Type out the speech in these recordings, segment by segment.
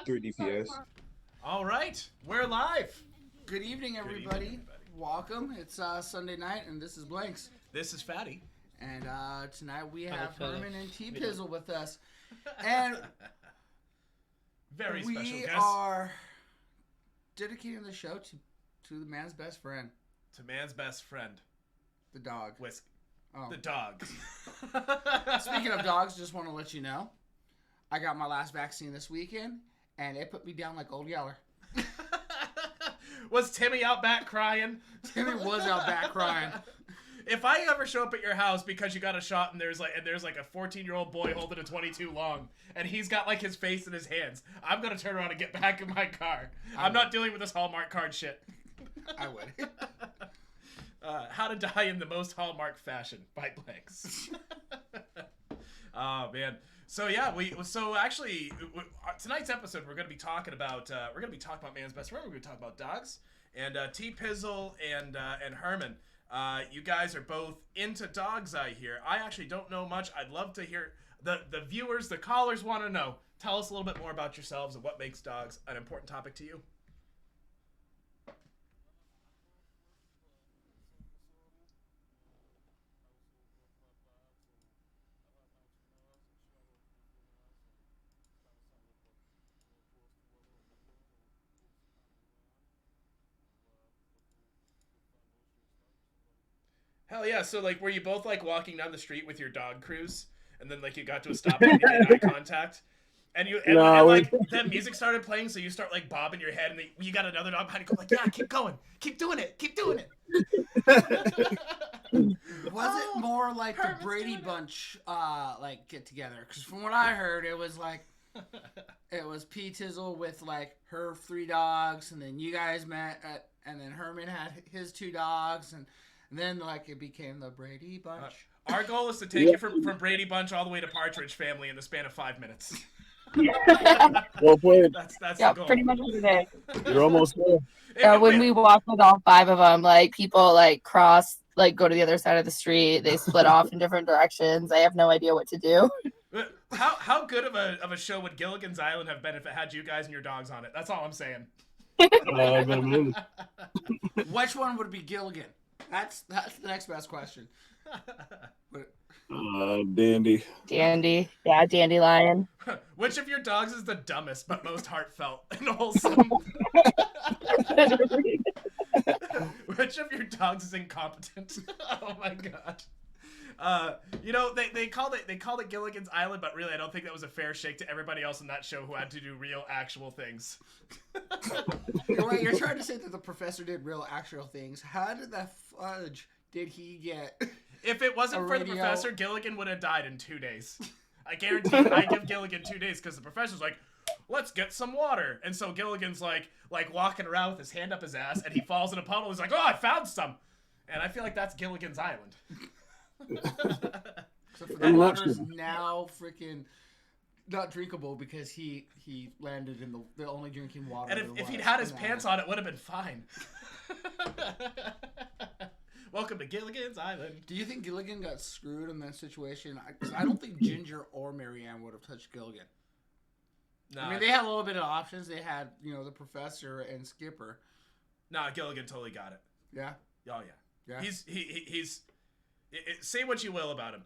3 DPS. All right, we're live. Good evening, everybody. Welcome. It's Sunday night, and this is Blanks. This is Fattie. And tonight we have Herman and TPizzle with us. And Very special we guest. are dedicating the show to the man's best friend, To man's best friend, the dog. Whiskey. Oh. The dog. Speaking of dogs, just want to let you know, I got my last vaccine this weekend, and it put me down like Old Yeller. Was Timmy out back crying? Timmy was out back crying. If I ever show up at your house because you got a shot and there's like a 14-year-old boy holding a 22 long and he's got like his face in his hands, I'm gonna turn around and get back in my car. I'm not dealing with this Hallmark card shit. I would. How to Die in the Most Hallmark Fashion by Blanks. Oh man. So yeah, tonight's episode we're gonna be talking about man's best friend. We're gonna talk about dogs and TPizzle and Herman. You guys are both into dogs, I hear. I actually don't know much. I'd love to hear the viewers, the callers want to know. Tell us a little bit more about yourselves and what makes dogs an important topic to you. Hell yeah! So like, were you both like walking down the street with your dog cruise, and then like you got to a stop and you made eye contact, and like then music started playing, so you start like bobbing your head, and you got another dog behind you, go like, yeah, keep going, keep doing it. Was it more like the Brady Bunch like get together? Because from what I heard, it was like it was P-Tizzle with like her 3 dogs, and then you guys met, and then Herman had his 2 dogs, and then like it became the Brady Bunch. Our goal is to take you from Brady Bunch all the way to Partridge Family in the span of 5 minutes. Well played. That's Yeah, the goal. pretty much every day. You're almost there. When we walk with all 5 of them, like people like cross, like go to the other side of the street. They split off in different directions. I have no idea what to do. How good of a show would Gilligan's Island have been if it had you guys and your dogs on it? That's all I'm saying. Which one would be Gilligan? That's the next best question. Dandy. Dandy. Yeah, dandelion. Which of your dogs is the dumbest but most heartfelt and wholesome? Which of your dogs is incompetent? Oh my god. They called it Gilligan's Island, but really I don't think that was a fair shake to everybody else in that show who had to do real actual things. Wait, you're trying to say that the professor did real actual things. How did that fudge did he get? If it wasn't for the professor, Gilligan would have died in 2 days. I guarantee I give Gilligan 2 days because the professor's like, let's get some water. And so Gilligan's like walking around with his hand up his ass and he falls in a puddle. He's like, oh, I found some. And I feel like that's Gilligan's Island. Except for that water's now freaking not drinkable because he landed in the only drinking water. And if he'd had his pants on, it would have been fine. Welcome to Gilligan's Island. Do you think Gilligan got screwed in that situation? I don't think Ginger or Marianne would have touched Gilligan. Nah, I mean, they had a little bit of options. They had, the professor and Skipper. Nah, Gilligan totally got it. Yeah? Oh, yeah. Yeah? He's say what you will about him.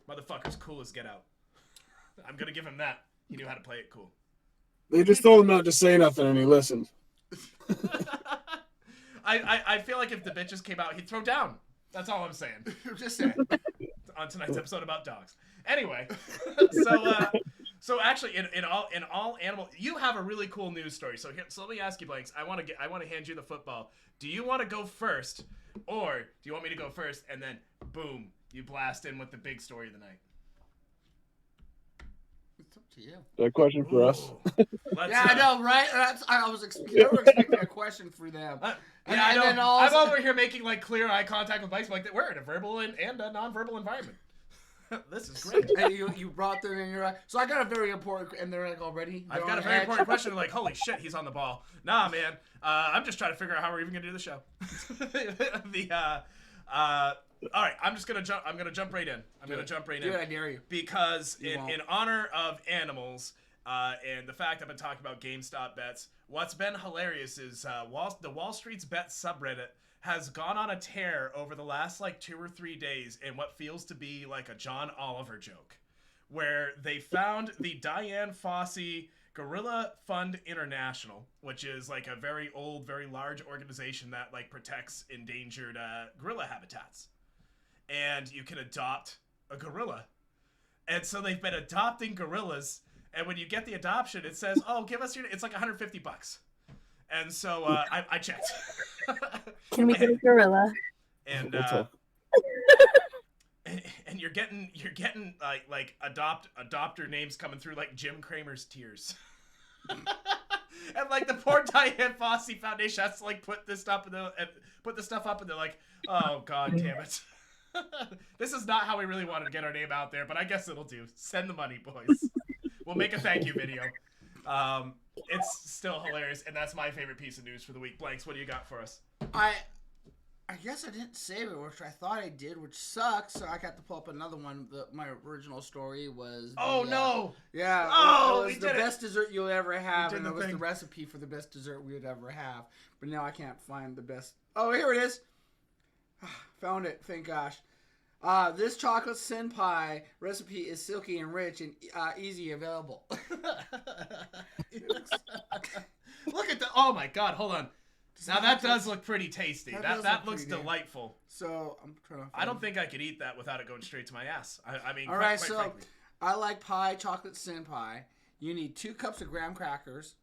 Motherfucker's cool as get out. I'm going to give him that. He knew how to play it cool. They just told him not to say nothing and he listened. I feel like if the bitches came out, he'd throw down. That's all I'm saying. Just saying. On tonight's episode about dogs. Anyway, so actually, in all animal, you have a really cool news story. So let me ask you, Blanks. I want to hand you the football. Do you want to go first, or do you want me to go first and then boom, you blast in with the big story of the night? It's up to you. That question for us. I know, right? I was expecting a question for them. I know. I'm over here making like clear eye contact with Blanks, like we're in a verbal and a non-verbal environment. This is great. And you brought them in your eye. So I got a very important, and they're like already. I've got a very important question. Like, holy shit, he's on the ball. Nah, man. I'm just trying to figure out how we're even gonna do the show. All right, I'm gonna jump right in. I'm gonna jump right in. Dude, I dare you. Because in honor of animals, And the fact I've been talking about GameStop bets, what's been hilarious is the Wall Street's Bets subreddit has gone on a tear over the last like 2 or 3 days in what feels to be like a John Oliver joke, where they found the Diane Fossey Gorilla Fund International, which is like a very old, very large organization that like protects endangered gorilla habitats. And you can adopt a gorilla. And so they've been adopting gorillas. And when you get the adoption, it says, "Oh, give us your." It's like $150. And so I checked. Can we get a gorilla? And and you're getting like adopter names coming through like Jim Cramer's tears. And like the poor Diane Fossey Foundation has to like put this stuff up, and they're like, "Oh God damn it." This is not how we really wanted to get our name out there, but I guess it'll do. Send the money, boys. We'll make a thank you video. It's still hilarious, and that's my favorite piece of news for the week. Blanks, what do you got for us? I guess I didn't save it, which I thought I did, which sucks. So I got to pull up another one. My original story was. No! Yeah. Oh, it was we the did it. best dessert you'll ever have, and it was thing. the recipe for the best dessert we would ever have. But now I can't find the best. Oh, here it is. Found it. Thank gosh. This chocolate sin pie recipe is silky and rich and easy available. Look at the. Oh my God! Hold on. Now that does look pretty tasty. That looks pretty delightful. So I'm trying to. I don't think I could eat that without it going straight to my ass. I mean, all right. quite So frankly. I like pie, chocolate sin pie. You need 2 cups of graham crackers,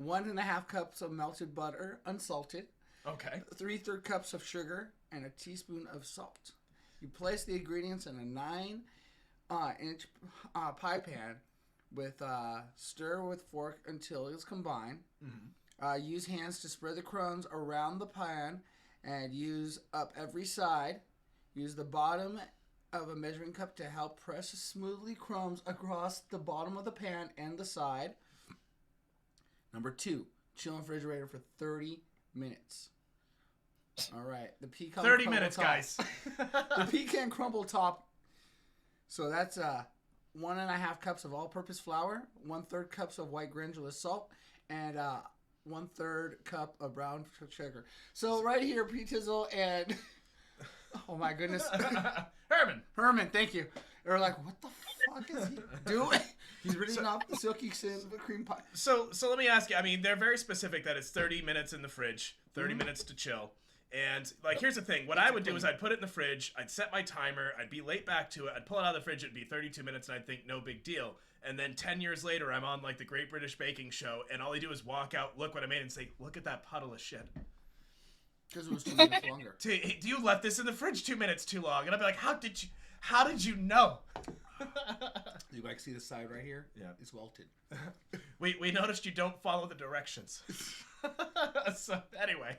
1.5 cups of melted butter, unsalted. Okay. 3/3 cups of sugar and a teaspoon of salt. You place the ingredients in a 9-inch pie pan with stir with fork until it's combined. Mm-hmm. Use hands to spread the crumbs around the pan and use up every side. Use the bottom of a measuring cup to help press smoothly crumbs across the bottom of the pan and the side. Number 2, chill in the refrigerator for 30 minutes. All right, the pecan 30 crumble minutes, top. guys. The pecan crumble top. So that's 1.5 cups of all-purpose flour, 1/3 cups of white granulous salt, and 1/3 cup of brown sugar. So right here, TPizzle and oh my goodness, Herman, thank you. They're like, what the fuck is he doing? He's reading off the silky cream pie. So let me ask you. I mean, they're very specific that it's 30 minutes in the fridge, 30 minutes to chill. And, like, here's the thing. What I would do is I'd put it in the fridge. I'd set my timer. I'd be late back to it. I'd pull it out of the fridge. It'd be 32 minutes, and I'd think, no big deal. And then 10 years later, I'm on, like, the Great British Baking Show, and all I do is walk out, look what I made, and say, look at that puddle of shit. Because it was 2 minutes longer. Do you left this in the fridge 2 minutes too long? And I'd be like, how did you know? You like see the side right here? Yeah. It's welted. We noticed you don't follow the directions. So, anyway.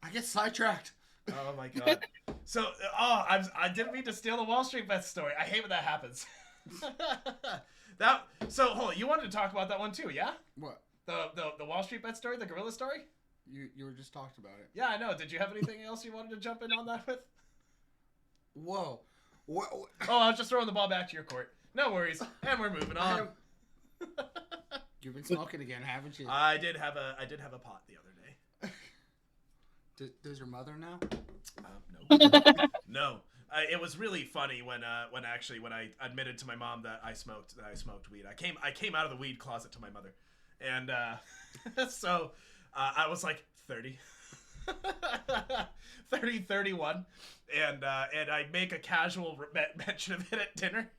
I get sidetracked. Oh my God. So, I didn't mean to steal the Wall Street Bets story. I hate when that happens. So hold on, you wanted to talk about that one too, yeah? What? The Wall Street Bet story, the gorilla story? You were just talking about it. Yeah, I know. Did you have anything else you wanted to jump in on that with? Whoa. What? Oh, I was just throwing the ball back to your court. No worries. And we're moving on. You've been smoking again, haven't you? I did have a pot the other day. Does your mother now? No. No. It was really funny when I admitted to my mom that I smoked weed. I came out of the weed closet to my mother, and so I was like 30, 31, and I make a casual mention of it at dinner,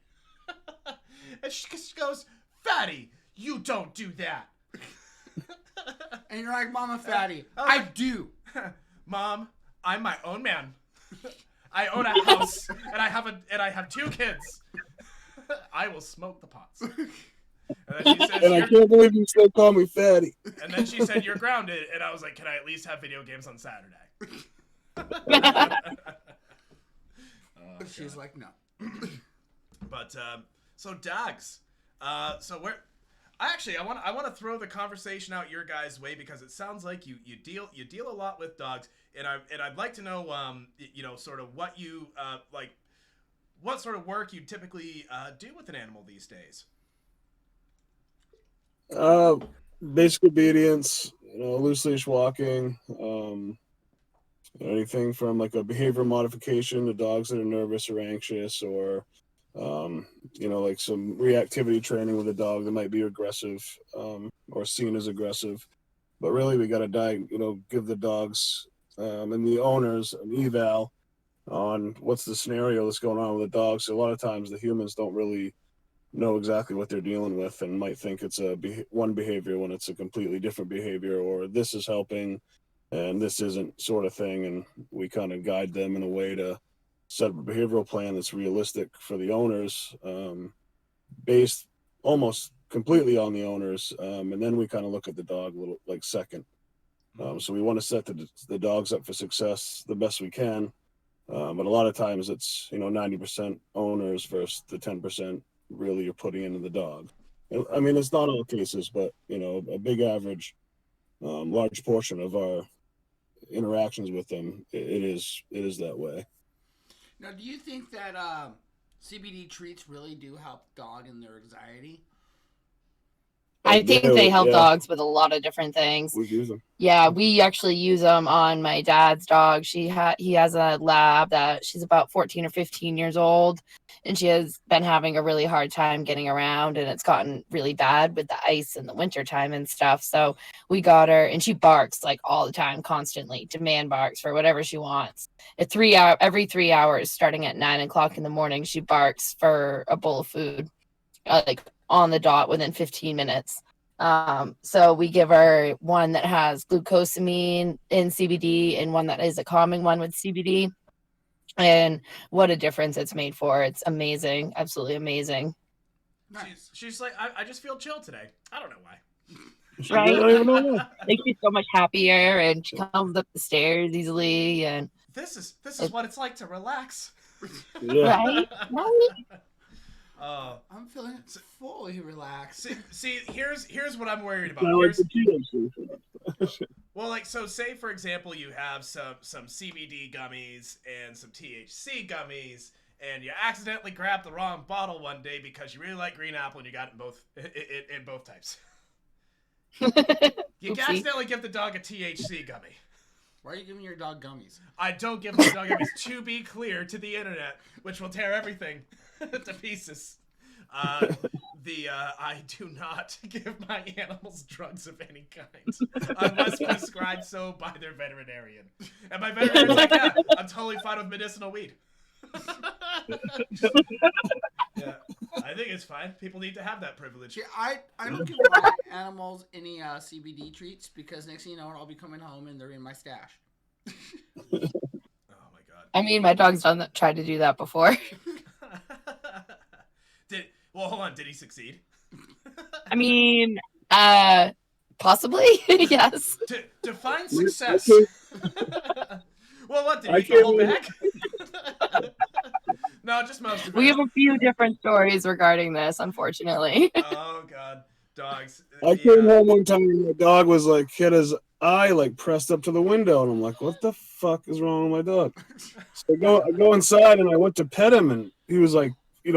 and she goes, "Fattie, you don't do that." And you're like, Mama Fattie, I do. Mom, I'm my own man. I own a house, and I have 2 kids. I will smoke the pots. And then she says, And I can't believe you still call me Fattie. And then she said, "You're grounded." And I was like, "Can I at least have video games on Saturday?" She's like, no. But so dogs. So where? Actually, I want to throw the conversation out your guys' way because it sounds like you deal a lot with dogs, and I'd like to know sort of what you what sort of work you typically do with an animal these days. Uh, Basic obedience, loose leash walking, anything from like a behavior modification to dogs that are nervous or anxious, or like some reactivity training with a dog that might be aggressive, or seen as aggressive. But really, we got to give the dogs and the owners an eval on what's the scenario that's going on with the dog. So a lot of times the humans don't really know exactly what they're dealing with and might think it's one behavior when it's a completely different behavior, or this is helping and this isn't, sort of thing. And we kind of guide them in a way to set up a behavioral plan that's realistic for the owners, based almost completely on the owners. And then we kind of look at the dog a little like second. So we want to set the dogs up for success the best we can. But a lot of times it's 90% owners versus the 10% really you're putting into the dog. I mean, it's not all cases, but a big average, large portion of our interactions with them, it is that way. Now, do you think that CBD treats really do help dog in their anxiety? I think Yeah, they help yeah. dogs with a lot of different things. We use them. Yeah, we actually use them on my dad's dog. He has a lab that she's about 14 or 15 years old, and she has been having a really hard time getting around, and it's gotten really bad with the ice in the wintertime and stuff. So we got her, and she barks like all the time, constantly, demand barks for whatever she wants. Every 3 hours, starting at 9 o'clock in the morning, she barks for a bowl of food, like on the dot within 15 minutes. So we give her one that has glucosamine in CBD and one that is a calming one with CBD. And what a difference it's made for. It's amazing. Absolutely amazing. Nice. She's like, I just feel chill today. I don't know why. Right? I don't even know why. Like she's so much happier and she comes up the stairs easily and This is what it's like to relax. Yeah. right? Right? I'm feeling fully relaxed. See, here's what I'm worried about. Kinda like Here's, the THC. well, like, so say for example you have some CBD gummies and some THC gummies, and you accidentally grabbed the wrong bottle one day because you really like green apple and you got it in both types. You Oopsie. accidentally give the dog a THC gummy. Why are you giving your dog gummies? I don't give the dog gummies, to be clear, to the internet, which will tear everything to pieces. I do not give my animals drugs of any kind unless prescribed so by their veterinarian. And my veterinarian's like, yeah, I'm totally fine with medicinal weed. Yeah, I think it's fine. People need to have that privilege. See, I don't give my animals any CBD treats because next thing you know, I'll be coming home and they're in my stash. Oh my god. I mean, my dog's tried to do that before. Well, hold on. Did he succeed? I mean, possibly, yes. Define success. Well, what, did I he go can't back? No, just most of it. We have a few different stories regarding this, unfortunately. Oh god, dogs. I came home one time and my dog was like, had his eye like pressed up to the window, and I'm like, what the fuck is wrong with my dog? So I go inside and I went to pet him, and he was like,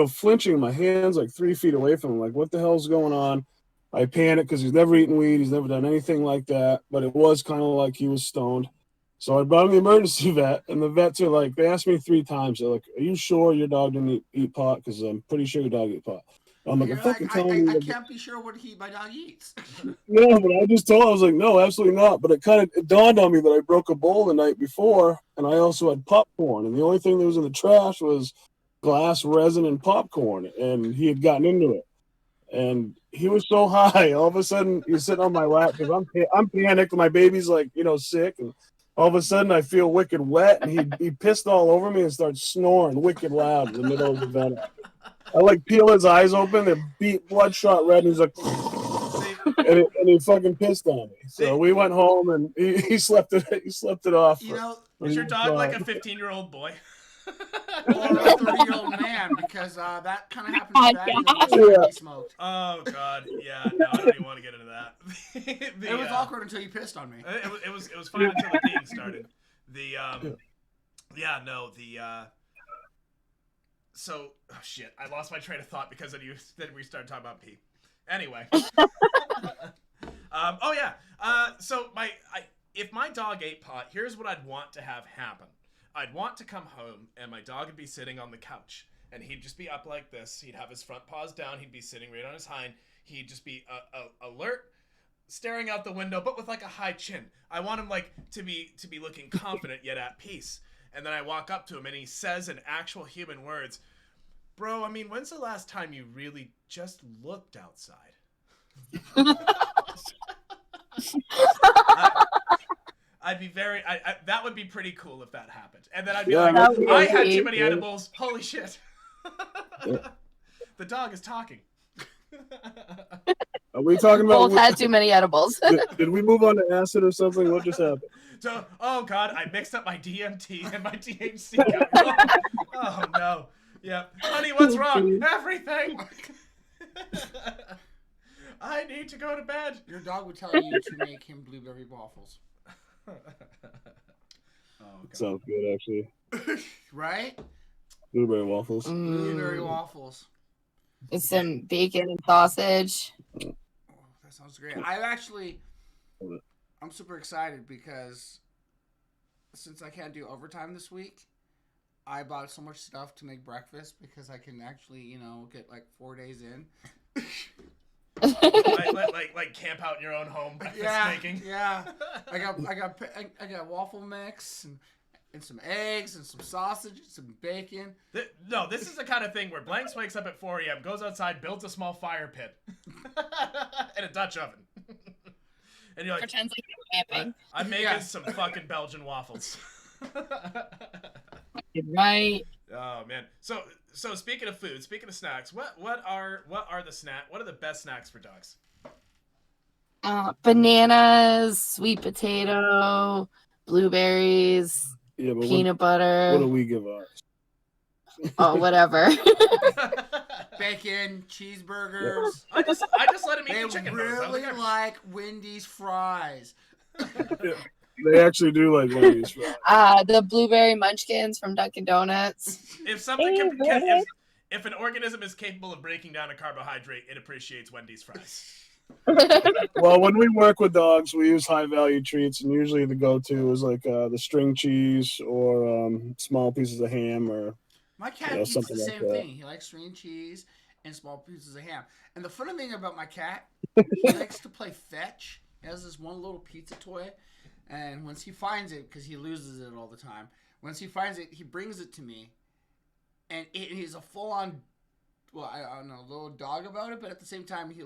flinching. My hands like 3 feet away from him. Like, what the hell's going on? I panicked because he's never eaten weed. He's never done anything like that. But it was kind of like he was stoned. So I brought him to the emergency vet, and the vets are like, they asked me 3 times. They're like, are you sure your dog didn't eat pot? Because I'm pretty sure your dog ate pot. I'm like, You're I'm fucking like, telling you. I can't be sure what my dog eats. No, but I just told him, I was like, no, absolutely not. But it dawned on me that I broke a bowl the night before, and I also had popcorn. And the only thing that was in the trash was glass, resin, and popcorn. And he had gotten into it. And he was so high. All of a sudden, he's sitting on my lap because I'm panicked. My baby's like, sick. And all of a sudden, I feel wicked wet. And he pissed all over me and starts snoring wicked loud in the middle of the vent. I like peel his eyes open. They're bloodshot red. And he's like, and he fucking pissed on me. So we went home and he slept it off. Is your dog like a 15-year-old boy? Or a 30-year-old man, because that kind of happened to Fattie when he smoked. Oh god, yeah. No, I don't even want to get into that. It was awkward until you pissed on me. It was fine until the peeing started. So, oh shit, I lost my train of thought because then we started talking about pee. Anyway. if my dog ate pot, here's what I'd want to have happen. I'd want to come home and my dog would be sitting on the couch and he'd just be up like this. He'd have his front paws down. He'd be sitting right on his hind. He'd just be alert, staring out the window, but with like a high chin. I want him like to be looking confident yet at peace. And then I walk up to him and he says in actual human words, "Bro, I mean, when's the last time you really just looked outside?" I'd be very. That would be pretty cool if that happened. And then I'd be like, "I had too many edibles. Holy shit!" The dog is talking. Are we talking about? Both had too many edibles. Did we move on to acid or something? What just happened? So, oh god, I mixed up my DMT and my THC. Oh no. Yeah, honey, what's wrong? Everything. I need to go to bed. Your dog would tell you to make him blueberry waffles. Oh, Sounds good, actually. Right? Blueberry waffles. Blueberry waffles. With some bacon and sausage. Oh, that sounds great. I'm super excited because since I can't do overtime this week, I bought so much stuff to make breakfast because I can actually, get like 4 days in. like camp out in your own home breakfast making. Yeah. I got waffle mix and some eggs and some sausage and some bacon. No, this is the kind of thing where Blanks wakes up at 4 a.m., goes outside, builds a small fire pit and a Dutch oven. And you're like, pretends like you're camping. I'm making some fucking Belgian waffles. Right. Oh man. So speaking of food, speaking of snacks, what are the best snacks for dogs? Bananas, sweet potato, blueberries, peanut butter. What do we give us? Oh, whatever. Bacon, cheeseburgers. I just let him eat the chicken. They really like Wendy's fries. They actually do like Wendy's fries. The blueberry munchkins from Dunkin' Donuts. If something if an organism is capable of breaking down a carbohydrate, it appreciates Wendy's fries. Well, when we work with dogs, we use high-value treats, and usually the go-to is like the string cheese or small pieces of ham or. My cat eats the same thing. He likes string cheese and small pieces of ham. And the funny thing about my cat, he likes to play fetch. He has this one little pizza toy. And once he finds it, because he loses it all the time, once he finds it, he brings it to me. And he's a full-on, I don't know, little dog about it. But at the same time, he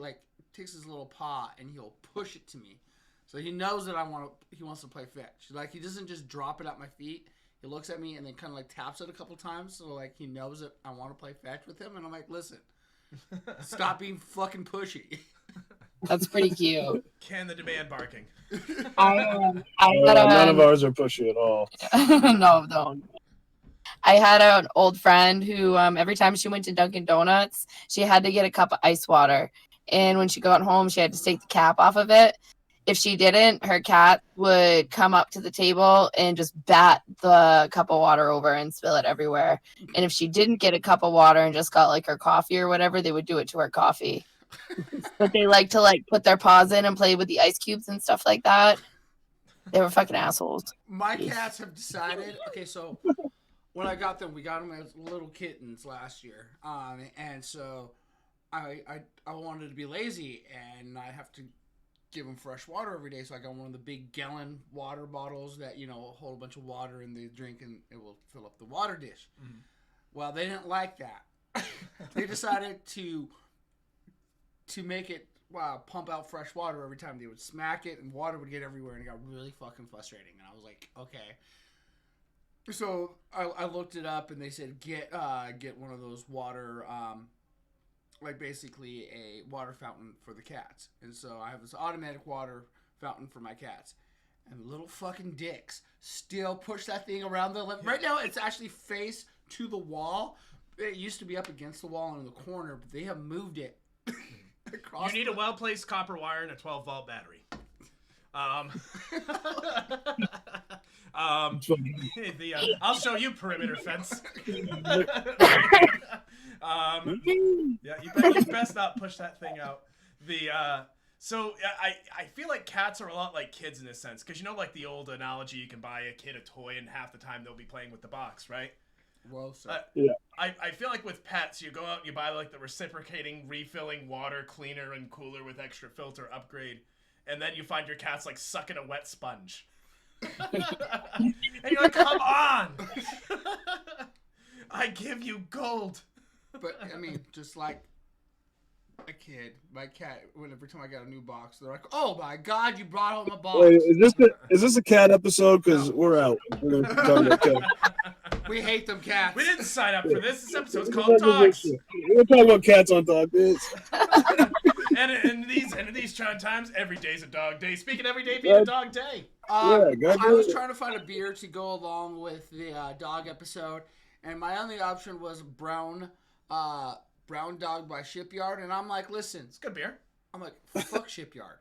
takes his little paw and he'll push it to me. So he knows that he wants to play fetch. Like, he doesn't just drop it at my feet. He looks at me and then kind of taps it a couple times. So he knows that I want to play fetch with him. And I'm like, listen, stop being fucking pushy. That's pretty cute. Can the demand barking? None of ours are pushy at all. No, don't. I had an old friend who every time she went to Dunkin' Donuts, she had to get a cup of ice water. And when she got home, she had to take the cap off of it. If she didn't, her cat would come up to the table and just bat the cup of water over and spill it everywhere. And if she didn't get a cup of water and just got her coffee or whatever, they would do it to her coffee. But they like to put their paws in and play with the ice cubes and stuff like that. They were fucking assholes. My cats have decided. Okay, so when I got them, we got them as little kittens last year, and so I wanted to be lazy and I have to give them fresh water every day. So I got one of the big gallon water bottles that hold a bunch of water and they drink and it will fill up the water dish. Mm-hmm. Well, they didn't like that. They decided to make it pump out fresh water every time. They would smack it and water would get everywhere and it got really fucking frustrating. And I was like, okay. So I looked it up and they said get one of those water basically a water fountain for the cats. And so I have this automatic water fountain for my cats. And little fucking dicks still push that thing around the lip. Right now it's actually face to the wall. It used to be up against the wall in the corner, but they have moved it. You need a well-placed copper wire and a 12-volt battery. I'll show you perimeter fence. Yeah, you best not push that thing out. So I feel like cats are a lot like kids in this sense, because you know, like the old analogy, you can buy a kid a toy and half the time they'll be playing with the box, right? Well, so. Yeah. I feel like with pets, you go out and you buy like the reciprocating, refilling water cleaner and cooler with extra filter upgrade, and then you find your cat's like sucking a wet sponge. And you're like, come on! I give you gold. But I mean, just like a kid, my cat. Every time I got a new box, they're like, "Oh my God, you brought home a box!" Wait, is this a cat episode? Because we're out. We're gonna talk about cats. We hate them cats. We didn't sign up for this. This episode's called Dogs. We're talking about cats on Dog Days. And in these trying times, every day's a dog day. Speaking of every day being a dog day. I was trying to find a beer to go along with the dog episode, and my only option was Brown Dog by Shipyard, and I'm like, listen, It's good beer. I'm like, fuck Shipyard.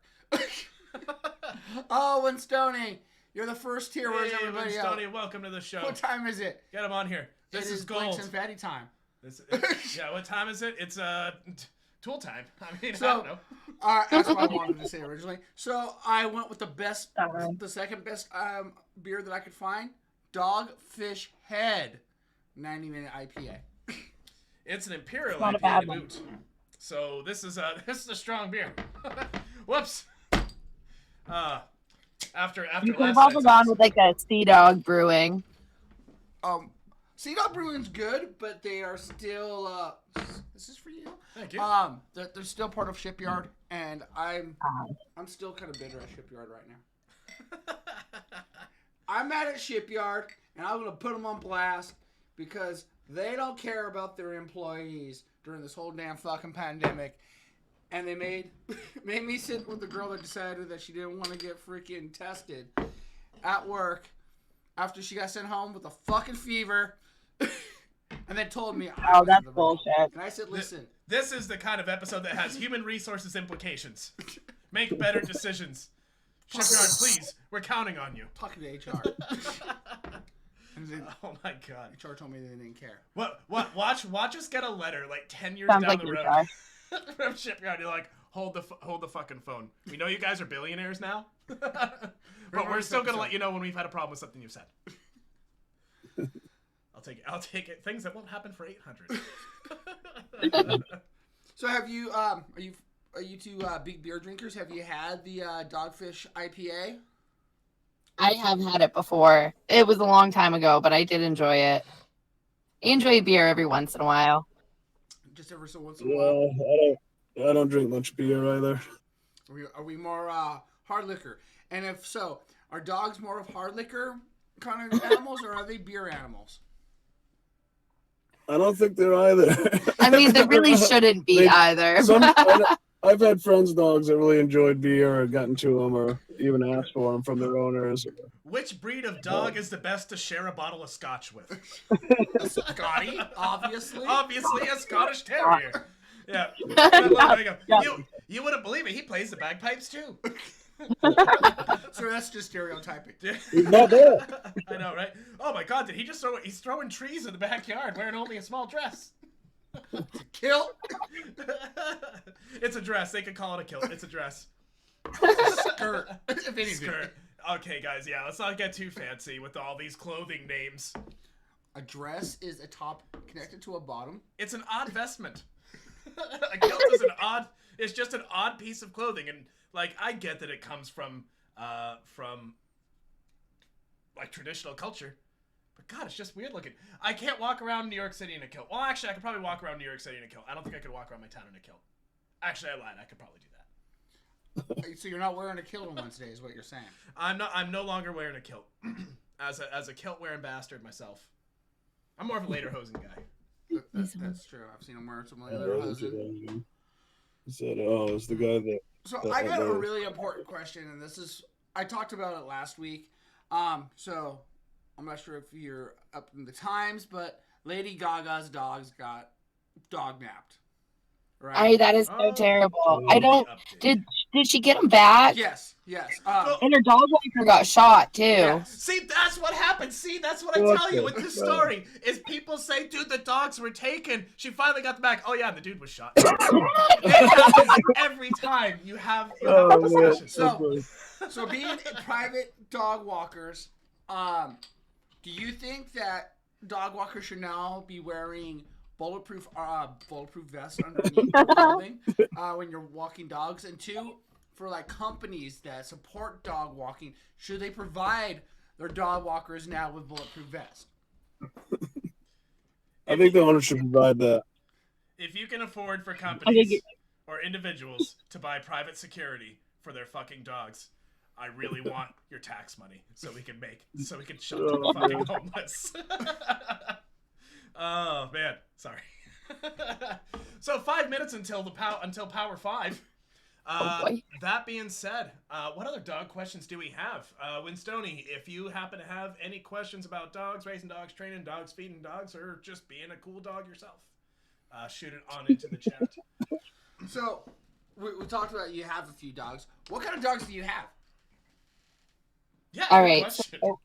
Oh, and Stoney, you're the first here. Where's everybody else? Stoney, welcome to the show. What time is it? Get him on here. This is gold. Blanks and Fattie time. Yeah, what time is it? It's tool time. I mean, So, I don't know. That's what I wanted to say originally. So I went with the second best beer that I could find. Dogfish Head, 90-minute IPA. It's an imperial Not a IPA bad to one. boot. So this is a strong beer. Whoops. After You could have last also gone with like a Sea Dog Brewing. Sea Dog Brewing's good, but they are still. This is for you. Thank you. They're still part of Shipyard, and I'm still kind of bitter at Shipyard right now. I'm mad at Shipyard, and I'm gonna put them on blast because they don't care about their employees during this whole damn fucking pandemic. And they made me sit with the girl that decided that she didn't want to get freaking tested at work after she got sent home with a fucking fever, and then told me, Oh, that's bullshit. And I said, listen, This is the kind of episode that has human resources implications. Make better decisions. Shipyard, please. We're counting on you. talking to HR. And then Oh my god. HR told me they didn't care. What? Watch us get a letter like 10 years Sounds down like the your road guy. from Shipyard. You're like, hold the fucking phone. We know you guys are billionaires now, but we're still gonna let you know when we've had a problem with something you've said. I'll take it. Things that won't happen for 800. So have you, are you two big beer drinkers? Have you had the Dogfish IPA? I have had it before. It was a long time ago, but I did enjoy it. I enjoy beer every once in a while. Just every so once in a while? Yeah, I don't drink much beer either. Are we more hard liquor? And if so, are dogs more of hard liquor kind of animals, or are they beer animals? I don't think they're either. I mean, they really shouldn't be either. I've had friends' dogs that really enjoyed beer or gotten to them or even asked for them from their owners. Which breed of dog is the best to share a bottle of scotch with? Scotty, obviously. Obviously, a Scottish Terrier. Yeah. There you go. You wouldn't believe it. He plays the bagpipes too. So that's just stereotyping. He's not there. I know, right? Oh my God! Did he just throw? He's throwing trees in the backyard, wearing only a small dress. Kilt. It's a dress. They could call it a kilt. It's a dress. Skirt. If anything. Skirt. Okay, guys. Yeah, let's not get too fancy with all these clothing names. A dress is a top connected to a bottom. It's an odd vestment. A kilt is it's just an odd piece of clothing, and like I get that it comes from like traditional culture, but God, it's just weird looking. I can't walk around New York City in a kilt. Well, actually, I could probably walk around New York City in a kilt. I don't think I could walk around my town in a kilt. Actually, I lied. I could probably do that. So you're not wearing a kilt on Wednesday, is what you're saying? I'm no longer wearing a kilt. As a kilt wearing bastard myself. I'm more of a lederhosen guy. That's true. I've seen him wearing some leather hosen. He said, "Oh, it's the guy that." So I got a really important question, and this is I talked about it last week. So I'm not sure if you're up in the times, but Lady Gaga's dogs got dog napped. Right? That is so terrible. I don't. Did she get him back? Yes. Yes. And her dog walker got shot too. Yeah. See, that's what happened. See, that's what I tell you with this story. Is people say, dude, the dogs were taken. She finally got them back. Oh yeah, the dude was shot. It happens every time you have a discussion. So being private dog walkers, do you think that dog walkers should now be wearing bulletproof vests underneath their clothing when you're walking dogs? And two, for like companies that support dog walking, should they provide their dog walkers now with bulletproof vests? I think the owner should provide that. If you can afford for companies or individuals to buy private security for their fucking dogs, I really want your tax money so we can shut the fucking homeless. Oh man, sorry. So 5 minutes until Power 5. That being said, what other dog questions do we have? Winstoni, if you happen to have any questions about dogs, raising dogs, training dogs, feeding dogs, or just being a cool dog yourself, shoot it on into the chat. So, we talked about you have a few dogs. What kind of dogs do you have? Yeah, all right. So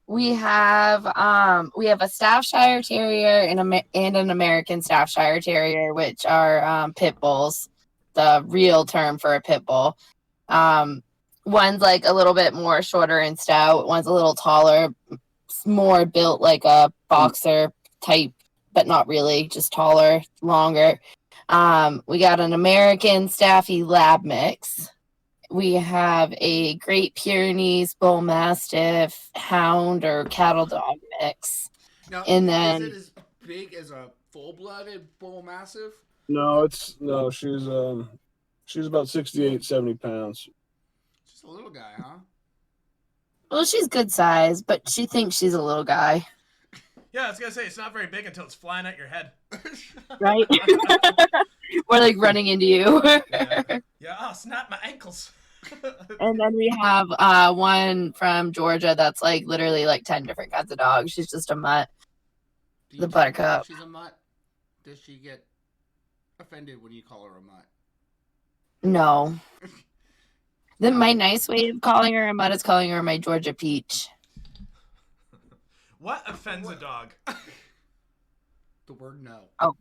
we have a Staffordshire Terrier and an American Staffordshire Terrier, which are pit bulls. The real term for a pit bull. One's like a little bit more shorter and stout. One's a little taller, more built like a boxer type, but not really, just taller, longer. We got an American Staffy Lab mix. We have a Great Pyrenees Bull Mastiff Hound or Cattle Dog mix. Now, and then is it as big as a full-blooded Bull Mastiff? No, she's about 68, 70 pounds. Just a little guy, huh? Well, she's good size, but she thinks she's a little guy. Yeah, I was gonna say it's not very big until it's flying at your head. Right? Or like running into you. Yeah, snap my ankles. And then we have one from Georgia that's like literally like 10 different kinds of dogs. She's just a mutt. The Buttercup. She's a mutt. Does she get offended when you call her a mutt? No. Then my nice way of calling her a mutt is calling her my Georgia peach. What offends a dog? The word no. Oh.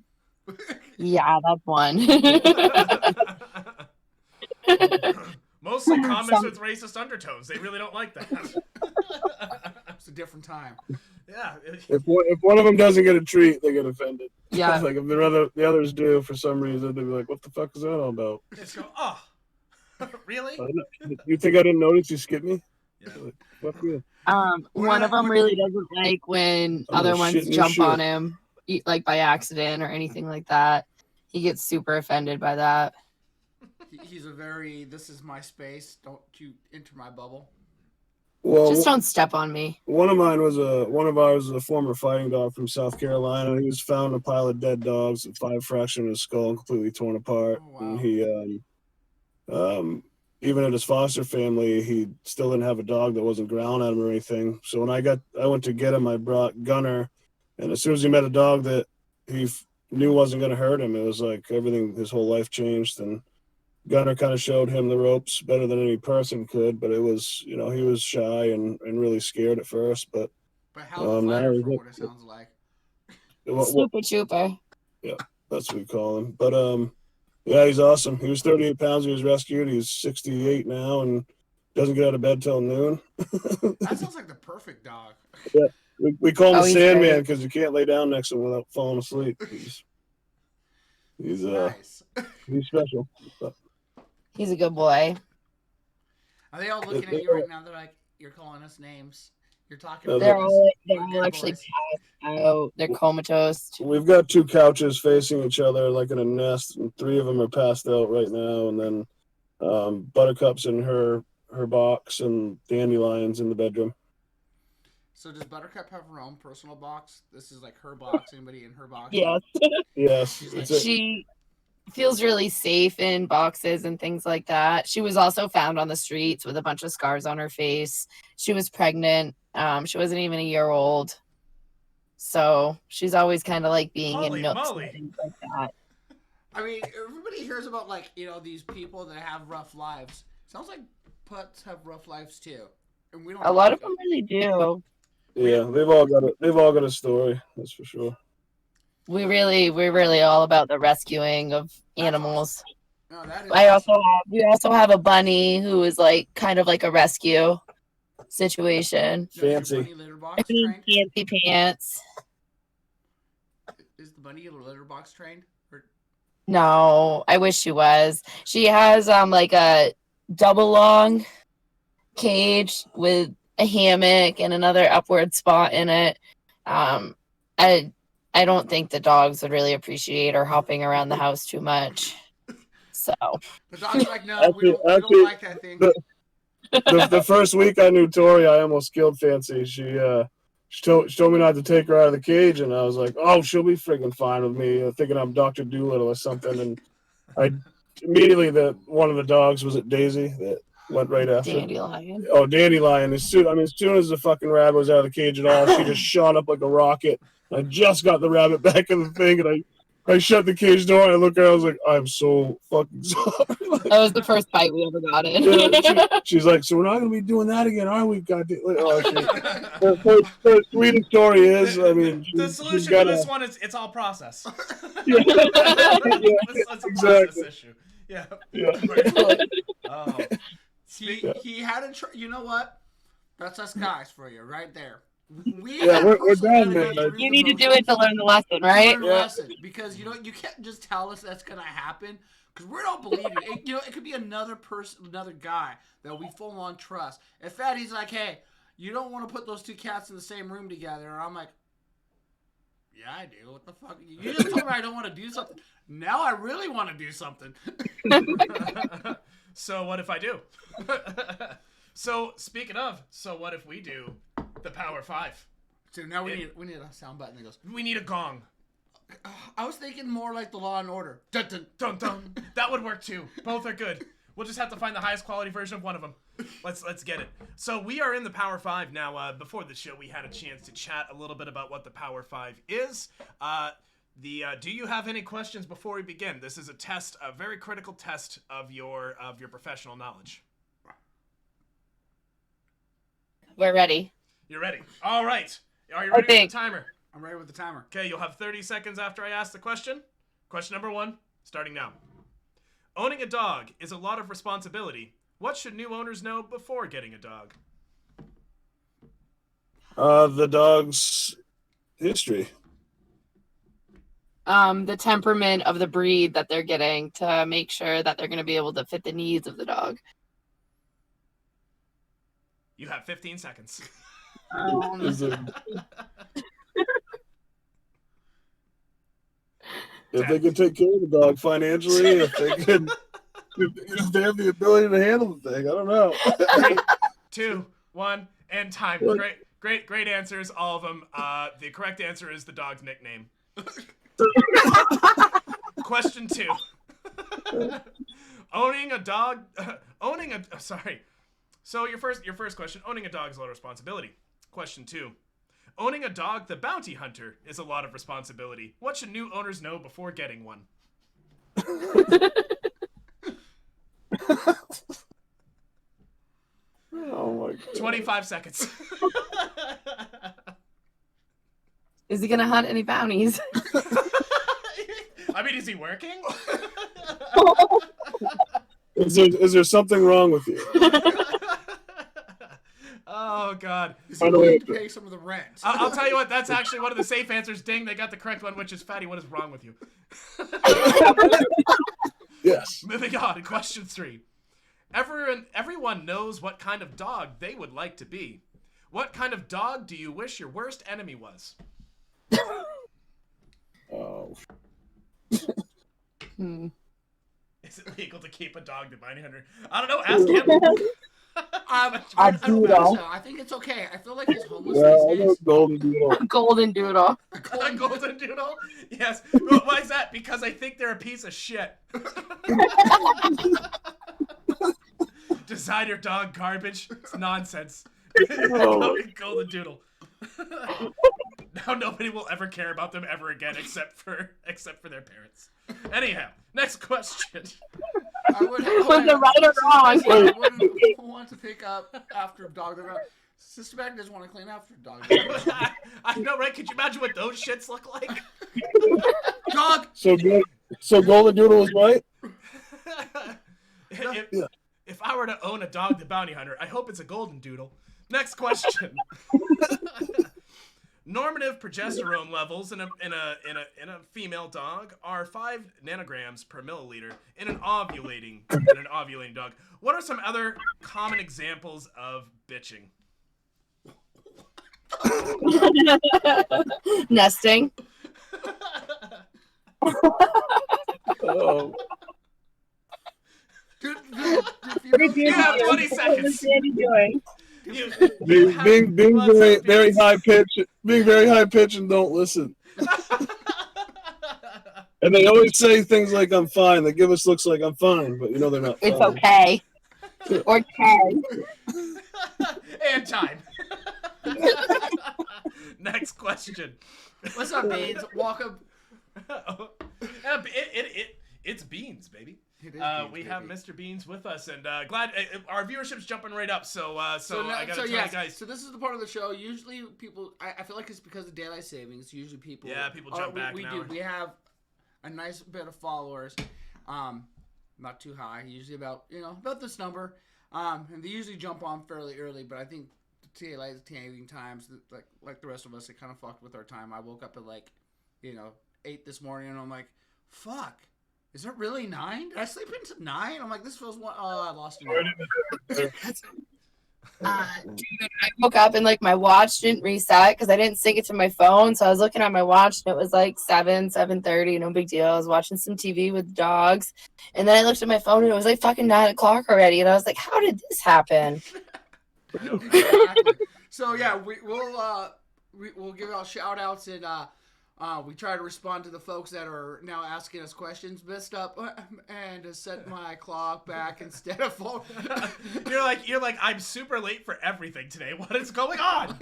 Yeah, that's one. Mostly comments with racist undertones. They really don't like that. It's a different time. Yeah. If one of them doesn't get a treat, they get offended. Yeah. Like if the others do for some reason, they'll be like, "What the fuck is that all about?" Just go, oh, really? You think I didn't notice you skipped me? Yeah. Like, fuck you. One of them really doesn't like when other ones jump on him, like by accident or anything like that. He gets super offended by that. He's a very, this is my space. Don't you enter my bubble. Well, just don't step on me. One of ours was a former fighting dog from South Carolina. He was found in a pile of dead dogs with 5 fractures in his skull, completely torn apart. Oh, wow. And he, even at his foster family, he still didn't have a dog that wasn't growling at him or anything. So when I went to get him, I brought Gunner, and as soon as he met a dog that he knew wasn't going to hurt him, it was like everything, his whole life changed. And Gunner kind of showed him the ropes better than any person could, but it was, he was shy and really scared at first. But how fire for what it sounds like. Super Trooper. Yeah, that's what we call him. But yeah, he's awesome. He was 38 pounds. He was rescued. He's 68 now and doesn't get out of bed till noon. That sounds like the perfect dog. Yeah, we call him the Sandman because you can't lay down next to him without falling asleep. He's nice. He's special. He's a good boy. Are they all looking at you right now? They're like, you're calling us names. You're talking. They're all actually passed out. They're comatose. We've got 2 couches facing each other like in a nest, and 3 of them are passed out right now. And then Buttercup's in her box, and Dandelion's in the bedroom. So does Buttercup have her own personal box? This is like her box. Anybody in her box? Yes. Yes. She feels really safe in boxes and things like that. She was also found on the streets with a bunch of scars on her face. She was pregnant. She wasn't even a year old. So she's always kind of like being in nooks and things like that. I mean, everybody hears about these people that have rough lives. Sounds like pets have rough lives too, and we don't. A lot of them really do. Yeah, they've all got a story. That's for sure. We're really all about the rescuing of animals. Awesome. No, that is We also have a bunny who is like kind of like a rescue situation. Fancy. Bunny litter box Fancy trained? pants. Is the bunny litter box trained? Or... No, I wish she was. She has like a double long cage with a hammock and another upward spot in it. I don't think the dogs would really appreciate her hopping around the house too much. So The dogs are like, no, we don't like that thing. The first week I knew Tori, I almost killed Fancy. She told me not to take her out of the cage, and I was like, oh, she'll be friggin' fine with me, thinking I'm Dr. Doolittle or something. And I immediately one of the dogs was it Daisy that went right after. Dandelion. Oh, Dandelion. As soon as the fucking rabbit was out of the cage at all, she just shot up like a rocket. I just got the rabbit back in the thing, and I shut the cage door, and I look at her, I was like, I'm so fucking sorry. That was the first fight we ever got in. Yeah, she's like, so we're not going to be doing that again, are we? Goddamn. Her sweetest story is, I mean, the solution to this one is it's all process. Yeah. That's a process issue. Yeah. Oh. He had a. You know what? That's us guys for you, right there. We're done, man. You need to do it to learn the lesson, right? Learn the lesson, because you can't just tell us that's gonna happen, because we don't believe you. It could be another person, another guy that we full on trust. If Fattie's like, hey, you don't want to put those two cats in the same room together, and I'm like, yeah, I do. What the fuck? You just told me I don't want to do something. Now I really want to do something. So what if I do? So speaking of, so what if we do the Power 5? So now we need a sound button that goes. We need a gong. I was thinking more like the Law and Order. Dun dun Dun dun. That would work too. Both are good. We'll just have to find the highest quality version of one of them. Let's get it. So we are in the Power 5 now. Before the show, we had a chance to chat a little bit about what the Power 5 is. Do you have any questions before we begin? This is a very critical test of your professional knowledge. We're ready. You're ready. All right. Are you ready with the timer? I'm ready with the timer. Okay, you'll have 30 seconds after I ask the question. Question number 1, starting now. Owning a dog is a lot of responsibility. What should new owners know before getting a dog? The dog's history. The temperament of the breed that they're getting to make sure that they're going to be able to fit the needs of the dog. You have 15 seconds. If they can take care of the dog financially, if they have the ability to handle the thing, I don't know. 3, 2, 1, and time. Great answers, all of them. The correct answer is the dog's nickname. Question 2. So your first question, owning a dog is a lot of responsibility. Question 2. Owning a dog, the bounty hunter, is a lot of responsibility. What should new owners know before getting one? Oh my God. 25 seconds. Is he going to hunt any bounties? I mean, is he working? Is there something wrong with you? Oh, God. Is he willing to pay some of the rent? I'll tell you what, that's actually one of the safe answers. Ding, they got the correct one, which is Fattie, what is wrong with you? Yes. Moving on to question 3. Everyone knows what kind of dog they would like to be. What kind of dog do you wish your worst enemy was? Oh. Is it legal to keep a dog to bounty hunter? I don't know, ask him. I don't think so. I think it's okay. I feel like he's homeless these days. Golden Doodle. Golden Doodle. A golden doodle? Yes. Well, why is that? Because I think they're a piece of shit. Designer dog garbage. It's nonsense. Golden doodle. Now nobody will ever care about them ever again except for their parents. Anyhow, next question. I wouldn't, Was it right or wrong? I wouldn't want to pick up after dog. Systematic doesn't want to clean after dog. I know, right? Could you imagine what those shits look like? Dog. So Golden Doodle was right. If I were to own a Dog the Bounty Hunter, I hope it's a golden doodle. Next question. Normative progesterone levels in a female dog are 5 nanograms per milliliter in an ovulating dog. What are some other common examples of bitching? Nesting. Oh. You have 20 seconds. Being very high pitch and don't listen. And they always say things like "I'm fine." They give us looks like "I'm fine," but they're not. It's fine. okay. Okay. And time. Next question. What's up, Beans? Welcome. It's Beans, baby. It is Beans, we baby. have Mr. Beans with us, and glad our viewership's jumping right up. So I gotta tell you guys. So this is the part of the show. Usually people, I feel like it's because of daylight savings. Usually people. Yeah, people jump back We an do. hour. We have a nice bit of followers. Not too high. Usually about this number. And they usually jump on fairly early. But I think the daylight saving times, like the rest of us, it kind of fucked with our time. I woke up at 8 this morning, and I'm like, fuck. Is it really 9? Did I sleep into 9? I'm like, this feels one. Oh, I lost an hour. Dude, I woke up and my watch didn't reset because I didn't sync it to my phone. So I was looking at my watch and it was 7:30. No big deal. I was watching some TV with dogs, and then I looked at my phone and it was fucking 9 o'clock already. And I was like, how did this happen? Exactly. So yeah, we'll give out shout outs, and we try to respond to the folks that are now asking us questions. Messed up and to set my clock back instead of phone. You're like I'm super late for everything today. What is going on?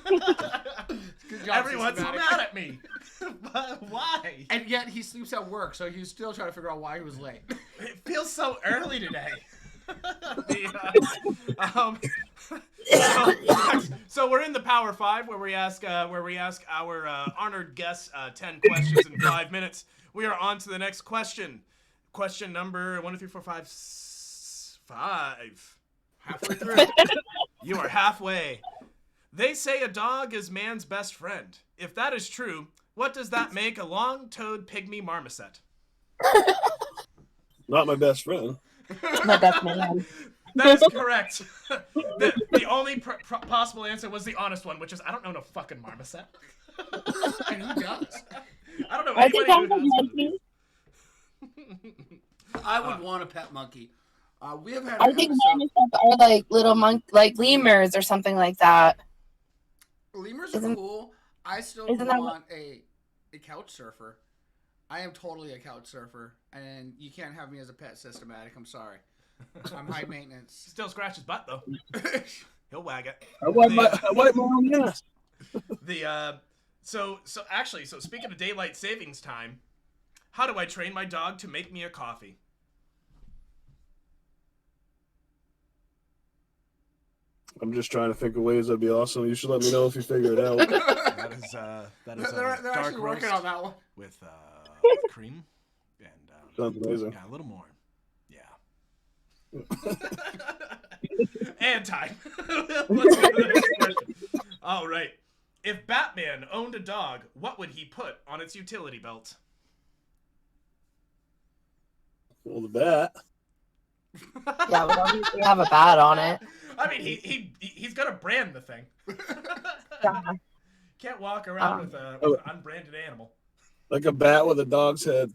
Good job, Everyone's Systematic. mad at me. Why? And yet he sleeps at work, so he's still trying to figure out why he was late. It feels so early today. So we're in the Power 5 where we ask our honored guests 10 questions in 5 minutes. We are on to the next question. Question number 1, 2, 3, 4, 5. Halfway through. You are halfway. They say a dog is man's best friend. If that is true, what does that make a long-toed pygmy marmoset? Not my best friend. My best man. That is correct. The only possible answer was the honest one, which is I don't know no fucking marmoset. And who does? I don't know I think anybody I'm who a has monkey. I would want a pet monkey. We have had. I think marmosets are little like lemurs or something like that. Lemurs are cool. I still isn't that want a couch surfer. I am totally a couch surfer, and you can't have me as a pet. Systematic. I'm sorry. I'm high maintenance. Still scratch his butt though. He'll wag it. I wipe my own ass. So speaking of daylight savings time, how do I train my dog to make me a coffee? I'm just trying to think of ways that'd be awesome. You should let me know if you figure it out. That is They're dark actually working roast on that one. with cream and Sounds amazing. yeah, a little more. Yeah. And time. Let's go to the next question. All right. If Batman owned a dog, what would he put on its utility belt? Well, the bat. Yeah, we obviously have a bat on it. I mean, he's gonna brand the thing. Yeah. Can't walk around with an unbranded animal. Like a bat with a dog's head.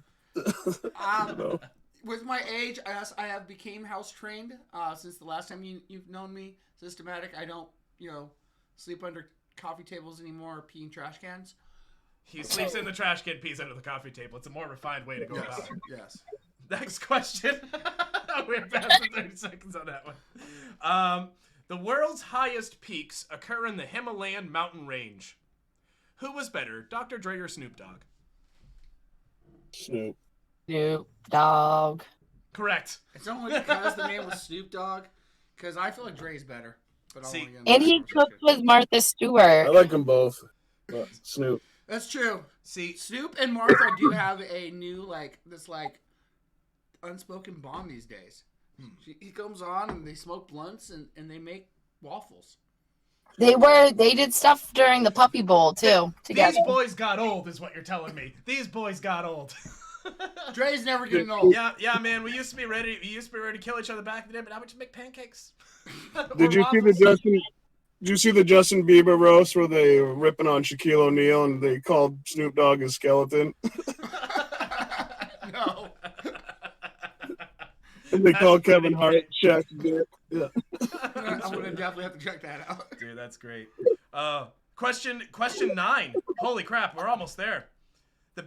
No. With my age, I have became house trained since the last time you've known me. Systematic. I don't sleep under coffee tables anymore or pee in trash cans. He sleeps in the trash can, pees under the coffee table. It's a more refined way to go about it. Yes. Next question. We're past the 30 seconds on that one. The world's highest peaks occur in the Himalayan mountain range. Who was better, Dr. Dre or Snoop Dogg? Snoop. Snoop Dogg. Correct. It's only because the name was Snoop Dogg. Because I feel like Dre's better. But See, And he cooked with Martha I Stewart. like them both. But Snoop. That's true. See, Snoop and Martha do have a new, this unspoken bond these days. He comes on and they smoke blunts and they make waffles. They did stuff during the Puppy Bowl too together. these boys got old, is what you're telling me. These boys got old. Dre's never getting old. Yeah, man. We used to be ready. We used to be ready to kill each other back in the day, but now we just make pancakes. Did you see the Justin Bieber roast where they were ripping on Shaquille O'Neal and they called Snoop Dogg a skeleton? No. And they called Kevin Hart Shaq's dick. Yeah. I'm going to definitely have to check that out. Dude, that's great. Question 9. Holy crap, we're almost there. The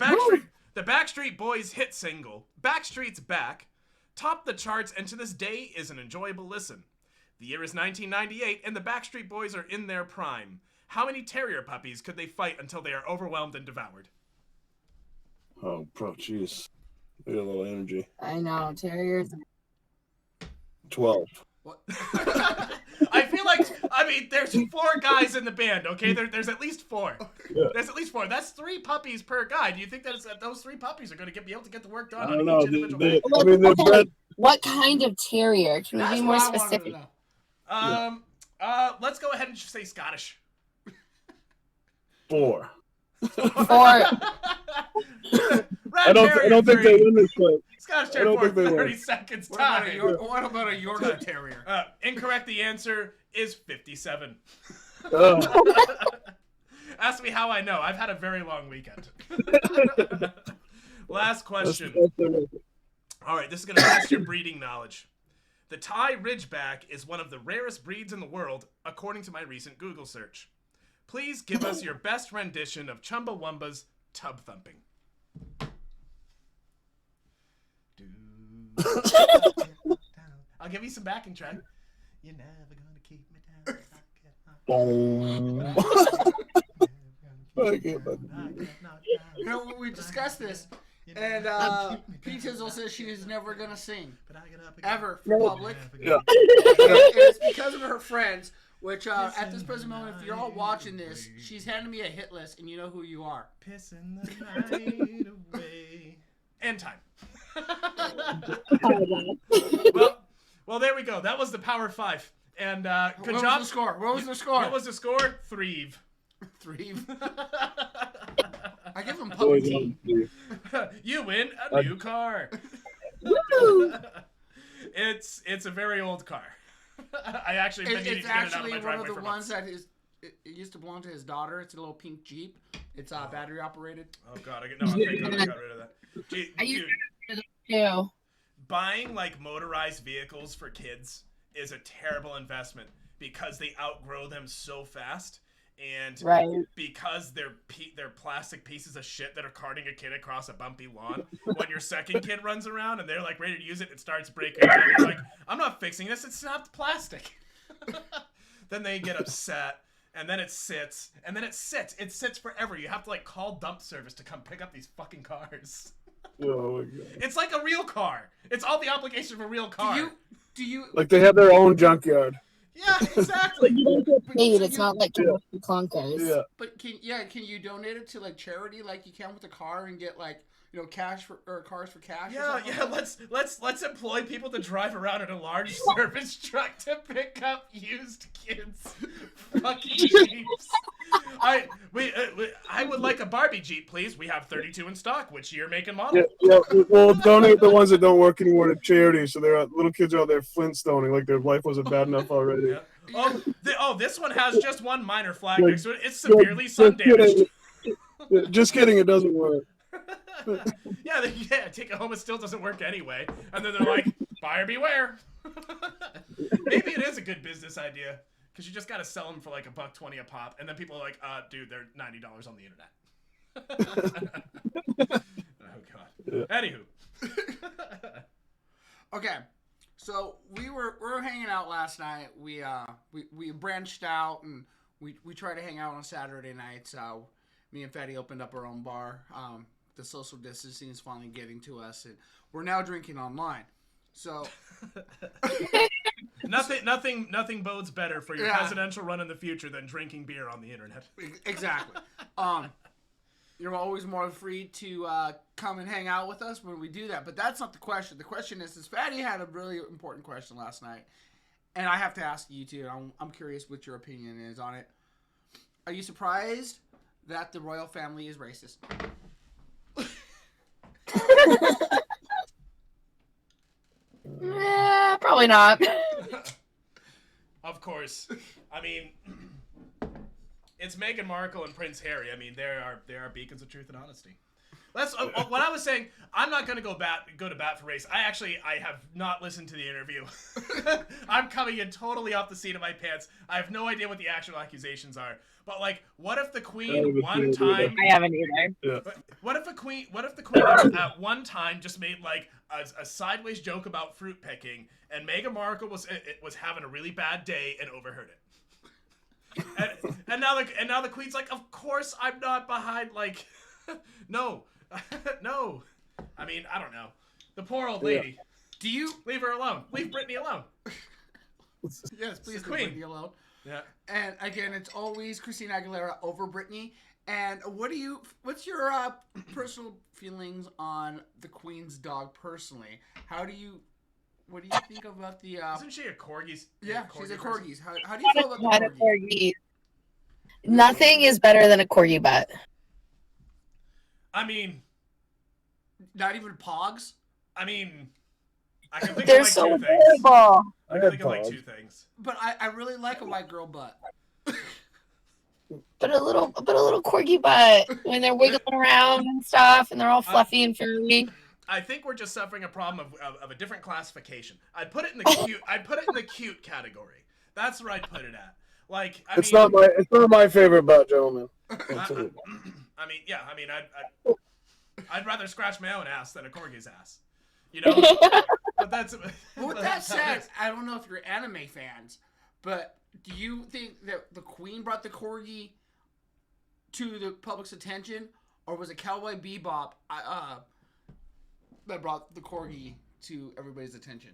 Backstreet Boys hit single, Backstreet's Back, topped the charts and to this day is an enjoyable listen. The year is 1998 and the Backstreet Boys are in their prime. How many terrier puppies could they fight until they are overwhelmed and devoured? Oh, bro, jeez. They got a little energy. I know, terriers. 12. What? I feel like, there's 4 guys in the band, okay? There's at least 4. Yeah. There's at least 4. That's 3 puppies per guy. Do you think that those 3 puppies are going to be able to get the work done I on don't know. each individual puppy? They're bred. What kind of terrier? Can we That's be more what I wanted to specific? know. Let's go ahead and just say Scottish. 4. For I don't think they win this fight. Scottish I Terrier don't for think they 30 will. seconds What about, time. what about a Yorkshire Terrier? Incorrect. The answer is 57. Oh. Ask me how I know. I've had a very long weekend. Last question. All right, this is going to test your breeding knowledge. The Thai Ridgeback is one of the rarest breeds in the world, according to my recent Google search. Please give us your best rendition of Chumbawamba's Tub Thumping. I'll give you some backing track. You're never gonna keep me down. You know, we discussed this, and TPizzle says she is never gonna sing ever for public. Yeah. And it's because of her friends. Which at this present moment, if you're all watching this, she's handing me a hit list, and you know who you are. Pissing the night away. And time. Well, there we go. That was the Power 5. And good What job. was the score? What was the score? What was the score? 3. 3. I give him puppy tea. You win a new car. It's a very old car. I actually been needing to get it out of my driveway for months. It's actually one of the ones that it used to belong to his daughter. It's a little pink Jeep. It's battery operated. Oh god, I got rid of that. Gee, dude, too. buying like motorized vehicles for kids is a terrible investment because they outgrow them so fast. And because they're plastic pieces of shit that are carting a kid across a bumpy lawn, when your second kid runs around and they're like ready to use it, it starts breaking down. You're like, I'm not fixing this. It's snapped plastic. Then they get upset, and then it sits, and then it sits. It sits forever. You have to like call dump service to come pick up these fucking cars. Oh my god. It's like a real car. It's all the obligation of a real car. Do you Like they have their own junkyard. Yeah, exactly. It's not like clunkers. Yeah. But can you donate it to like charity like you can with a car and get like cash for or cars for cash? Yeah. Let's employ people to drive around in a large service truck to pick up used kids' fucking Jeeps. I would like a Barbie Jeep, please. We have 32 in stock. Which year, make, and model? Yeah. We'll donate the ones that don't work anymore to charity. So they're little kids are out there flintstoning like their life wasn't bad enough already. Yeah. This one has just one minor flag next to it. It's severely sun damaged. Just kidding. It doesn't work. Yeah, take it home. It still doesn't work anyway. And then they're like, buyer beware. Maybe it is a good business idea because you just got to sell them for like $1.20 a pop, and then people are like, dude, they're $90 on the internet. Oh god. Yeah. Anywho. Okay, so we were hanging out last night. We branched out and we try to hang out on Saturday nights. Me and Fattie opened up our own bar. The social distancing is finally getting to us, and we're now drinking online. So nothing bodes better for your Yeah. presidential run in the future than drinking beer on the internet. exactly. You're always more free to come and hang out with us when we do that. But that's not the question. The question is Fattie had a really important question last night, and I have to ask you too. I'm curious what your opinion is on it. Are you surprised that the royal family is racist? Probably not. Of course. I mean, it's Meghan Markle and Prince Harry. I mean, there are beacons of truth and honesty. That's what I was saying. I'm not gonna go to bat for race. I have not listened to the interview. I'm coming in totally off the seat of my pants. I have no idea what the actual accusations are. But like, what if the Queen one time? I haven't either. Yeah. What if the Queen at one time just made like a sideways joke about fruit picking, and Meghan Markle was having a really bad day and overheard it. and now the Queen's like, of course I'm not behind. Like, no, no. I mean, I don't know. The poor old lady. Yeah. Do you leave her alone? Leave Britney alone. Yes, please leave Queen. Britney alone. Yeah. And again, it's always Christina Aguilera over Britney. And what's your personal feelings on the Queen's dog personally? What do you think about the? Isn't she a corgi? Yeah, corgi she's a person? corgis. How do you feel about the corgi? Nothing is better than a corgi butt. I mean, not even pogs. I mean, I can think They're of like so two things. adorable. I can think of like two things. But I really like a white girl butt. But a little corgi butt when they're wiggling around and stuff, and they're all fluffy and furry. I think we're just suffering a problem of a different classification. I'd put it in the cute. I'd put it in the cute category. That's where I'd put it at. Like, It's not my favorite butt, gentlemen. I mean, yeah. I mean, I'd rather scratch my own ass than a corgi's ass. You know. But that's. Well, with that said, I don't know if you're anime fans, but do you think that the Queen brought the corgi to the public's attention, or was it Cowboy Bebop that brought the corgi to everybody's attention?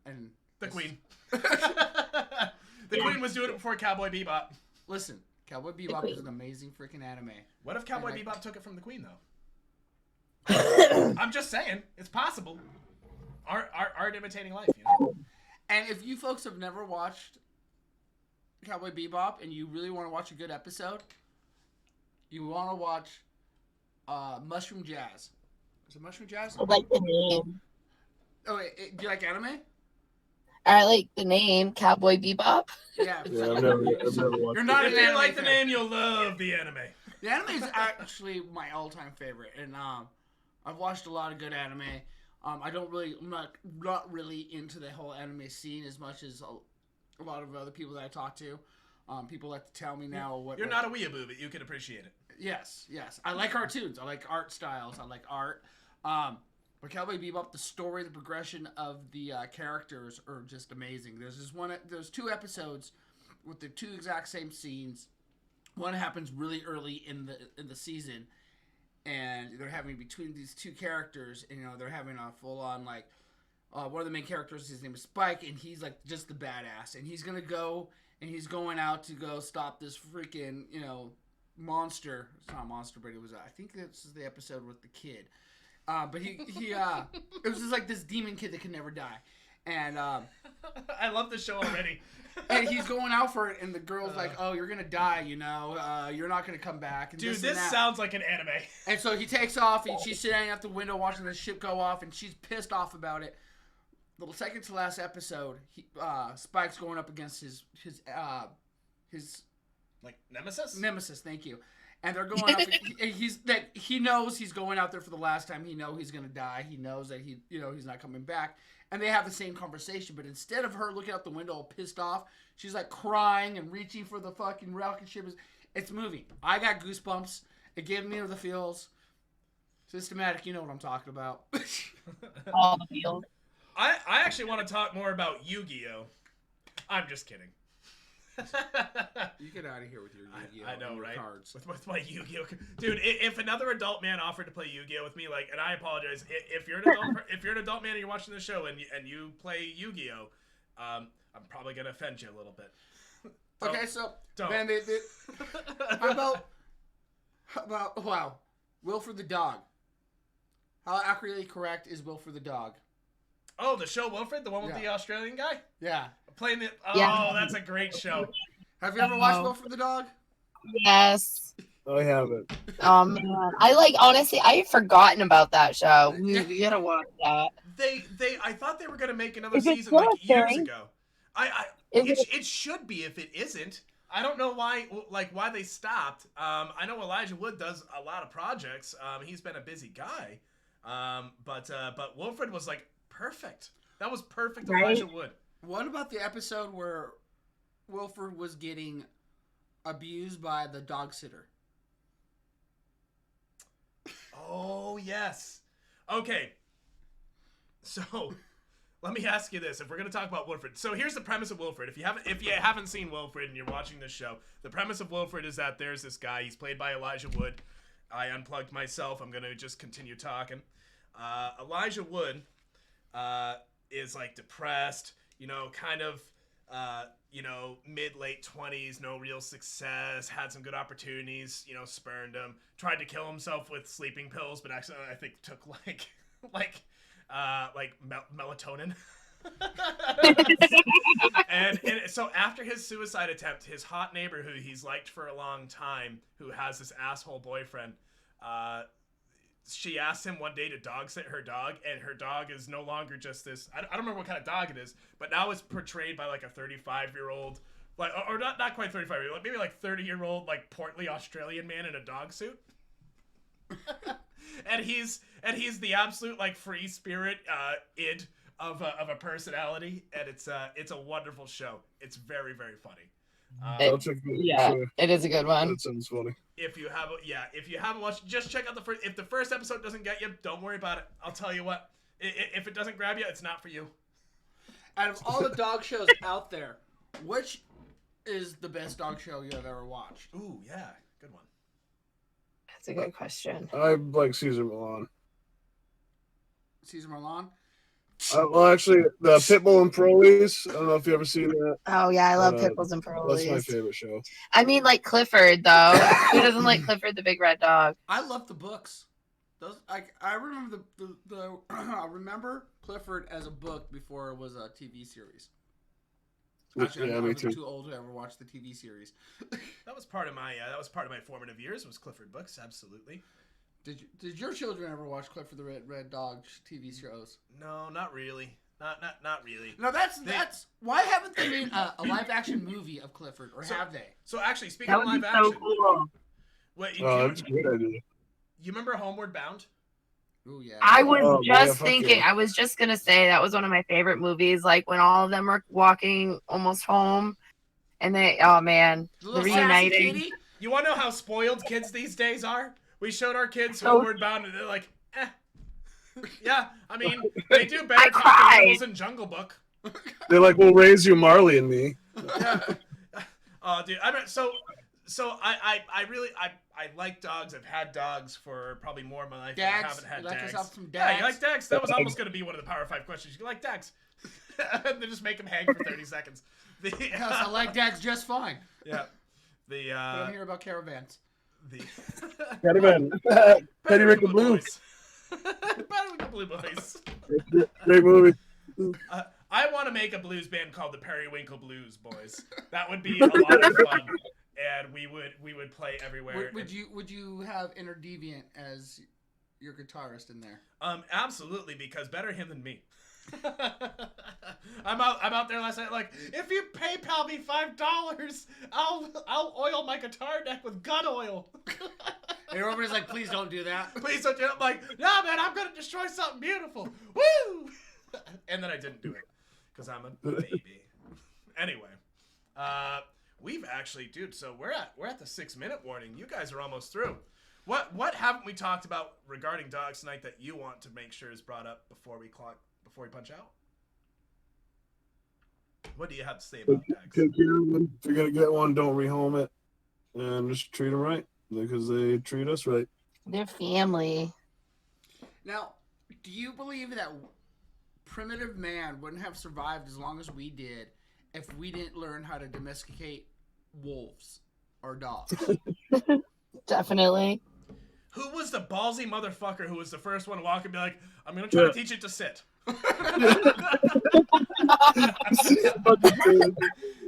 And the Queen. The Queen was doing it before Cowboy Bebop. Listen, Cowboy Bebop is an amazing freaking anime. What if Cowboy Bebop took it from the Queen, though? I'm just saying, it's possible. Art imitating life, you know. And if you folks have never watched Cowboy Bebop and you really want to watch a good episode, you want to watch Mushroom Jazz. Is it Mushroom Jazz? I like the name. Oh, wait, do you like anime? I like the name Cowboy Bebop. Yeah. Yeah, I've never watched You're not If an you anime like the fan. name, you'll love the anime. The anime is actually my all-time favorite, and I've watched a lot of good anime. I'm not really into the whole anime scene as much as a lot of other people that I talk to. People like to tell me now what. You're not a weeaboo, but you can appreciate it. Yes. I like cartoons. I like art styles. I like art. But Cowboy Bebop, the story, the progression of the characters are just amazing. There's two episodes with the two exact same scenes. One happens really early in the season, and they're having between these two characters, and they're having a full on like one of the main characters, his name is Spike, and he's like just the badass, and he's going out to go stop this freaking monster. It's not a monster, but I think this is the episode with the kid. But he it was just like this demon kid that could never die, and I love the show already. and he's going out for it, and the girl's like, "Oh, you're gonna die, you're not gonna come back." And dude, this sounds like an anime. And so he takes off, and she's sitting at the window watching the ship go off, and she's pissed off about it. The second to last episode, Spike's going up against his like Nemesis. Nemesis, thank you. And they're going up. He knows he's going out there for the last time. He knows he's gonna die. He knows that he's not coming back. And they have the same conversation, but instead of her looking out the window all pissed off, she's like crying and reaching for the fucking rocket ship. It's moving. I got goosebumps. It gave me the feels. Systematic, you know what I'm talking about. All the feels. I actually want to talk more about Yu-Gi-Oh. I'm just kidding. You get out of here with your Yu-Gi-Oh! I know, and your right? Cards. With my Yu-Gi-Oh! Dude, if another adult man offered to play Yu-Gi-Oh! With me, like, and I apologize, if you're an adult man and you're watching the show and you play Yu-Gi-Oh! I'm probably gonna offend you a little bit. Okay, so don't. man, how about wow, Wilford the dog. How accurately correct is Wilford the dog? Oh, the show Wilfred, the one with the Australian guy? Yeah. Playing the. Oh, Yeah. that's a great show. Have you ever watched Wilford the dog? Yes. I haven't. Man. Honestly, I had forgotten about that show. You gotta watch that. I thought they were gonna make another Is it season still like years airing? ago. It should be if it isn't. I don't know why they stopped. I know Elijah Wood does a lot of projects. He's been a busy guy. But Wilfred was like perfect. That was perfect, Right? Elijah Wood. What about the episode where Wilford was getting abused by the dog sitter? Oh yes. Okay. So, let me ask you this: if we're gonna talk about Wilfred, so here's the premise of Wilfred. If you haven't seen Wilfred and you're watching this show, the premise of Wilfred is that there's this guy. He's played by Elijah Wood. I unplugged myself. I'm gonna just continue talking. Elijah Wood is like depressed, kind of, mid-late 20s, no real success, had some good opportunities, spurned them, tried to kill himself with sleeping pills, but actually I think took melatonin. and so after his suicide attempt, his hot neighbor who he's liked for a long time, who has this asshole boyfriend, she asked him one day to dog sit her dog, and her dog is no longer just this. I don't remember what kind of dog it is, but now it's portrayed by like a 35-year-old, or not quite 35-year-old, maybe like 30-year-old, like portly Australian man in a dog suit. and he's the absolute like free spirit id of a personality, and it's a wonderful show. It's very, very funny. It is a good one. That sounds funny. If you haven't watched, just check out the first. If the first episode doesn't get you, don't worry about it. I'll tell you what. If it doesn't grab you, it's not for you. Out of all the dog shows out there, which is the best dog show you have ever watched? Ooh, yeah, good one. That's a good question. I like Caesar Milan. Caesar Milan? Well, actually, the Pitbull and Pearlies. I don't know if you ever seen that. Oh yeah, I love Pitbulls and Pearlies. That's my favorite show. I mean, like Clifford though. Who doesn't like Clifford the Big Red Dog? I love the books. Those I remember the I remember Clifford as a book before it was a TV series. Actually, Yeah, I me was too. too old to ever watch the TV series. That was part of my formative years. Was Clifford books? Absolutely. Did your children ever watch Clifford the Red Dog TV shows? No, not really. Not really. No, that's why haven't they made a live action movie of Clifford, or have they? So actually, speaking That of would live be so action, cool. wait, That's a great idea. you remember Homeward Bound? Ooh, yeah. I was Oh, just yeah, fuck thinking. yeah. I was just gonna say that was one of my favorite movies. Like when all of them are walking almost home, and they, oh man, The the little sassy reuniting. kitty? You want to know how spoiled kids these days are? We showed our kids So- Homeward Bound, and they're like, eh. Yeah, I mean, they do better I talking cried. animals in Jungle Book. They're like, we'll raise you, Marley and me. Yeah. Oh, dude. I mean, so I really like dogs. I've had dogs for probably more of my life. Dags? Than I haven't had You like dags. yourself some Yeah, dags? you like dags? That was almost going to be one of the Power 5 questions. You like dags? And then just make them hang for 30 seconds. Yes, I like dads just fine. Yeah. The I don't hear about caravans. the Pettyman. Petty Rick and Blue. Boys. Petty Rick and Blue Boys. Great movie. I want to make a blues band called the Periwinkle Blues Boys. That would be a lot of fun, and we would play everywhere. Would you have Inner Deviant as your guitarist in there? Absolutely, because better him than me. I'm out there last night like, if you PayPal me $5, I'll oil my guitar neck with gun oil. And everybody's like, please don't do that. Please don't do it. I'm like, no man, I'm gonna destroy something beautiful. Woo! And then I didn't do it because I'm a baby. Anyway, we've actually, dude. So we're at the 6-minute warning. You guys are almost through. What haven't we talked about regarding dogs tonight that you want to make sure is brought up before we punch out? What do you have to say about dogs? Take care of them. If you're gonna get one, don't rehome it, and just treat them right because they treat us right. They're family. Now, do you believe that primitive man wouldn't have survived as long as we did if we didn't learn how to domesticate wolves or dogs? Definitely. Who was the ballsy motherfucker who was the first one to walk and be like, I'm going to try to teach it to sit?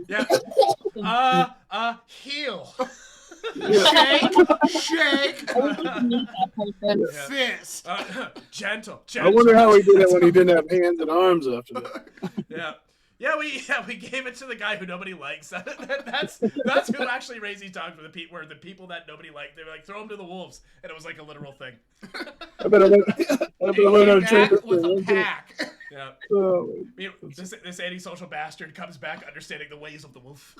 Yeah. Heel. Shake. Fist. Gentle. I wonder how he did it when he didn't have hands and arms after that. Yeah, we gave it to the guy who nobody likes. That's who actually raised these dogs. Were the people that nobody liked. They were like, throw them to the wolves, and it was like a literal thing. I better learn how to train this with a thing. pack. Yeah. Oh. This antisocial bastard comes back understanding the ways of the wolf,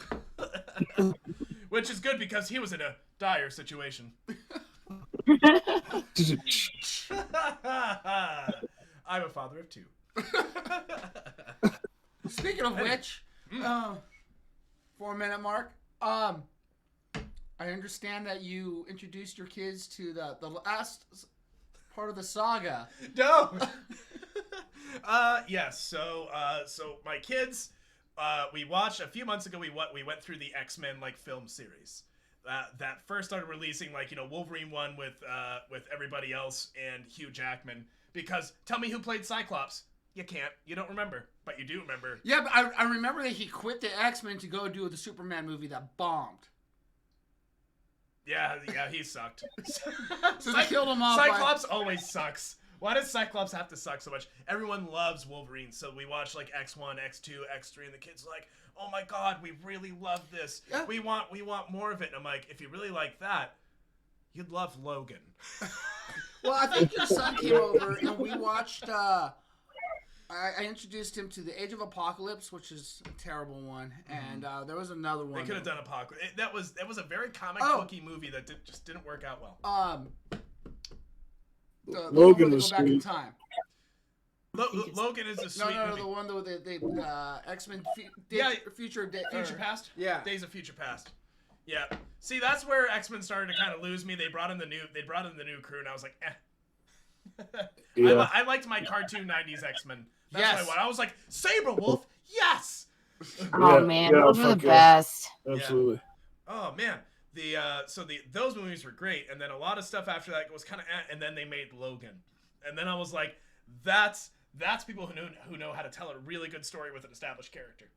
which is good because he was in a dire situation. I'm a father of two. Speaking of which, 4-minute mark. I understand that you introduced your kids to the last part of the saga. No. Yes. So my kids, we watched a few months ago. We went through the X-Men film series. That first started releasing Wolverine 1 with everybody else and Hugh Jackman. Because tell me who played Cyclops. You can't. You don't remember, but you do remember. Yeah, but I remember that he quit the X-Men to go do the Superman movie that bombed. Yeah, he sucked. So they killed him off. Cyclops always sucks. Why does Cyclops have to suck so much? Everyone loves Wolverine, so we watch X1, X2, X3, and the kids are like, "Oh my God, we really love this. Yeah. We want more of it." And I'm like, if you really like that, you'd love Logan. Well, I think your son came over and we watched. I introduced him to the Age of Apocalypse, which is a terrible one, and there was another one. They could have done Apocalypse. That was a very comic booky movie that just didn't work out well. Logan was go back in sweet. time. Logan is a sweet movie. The one with the X-Men Future Past. Yeah, Days of Future Past. Yeah. See, that's where X-Men started to kind of lose me. They brought in the new crew, and I was like, eh. Yeah. I liked my cartoon '90s X-Men. That's what I was like. Saberwolf, yes. Oh man, those were the best. Absolutely. Yeah. Oh man, those movies were great, and then a lot of stuff after that was kind of, and then they made Logan, and then I was like, that's people who know how to tell a really good story with an established character.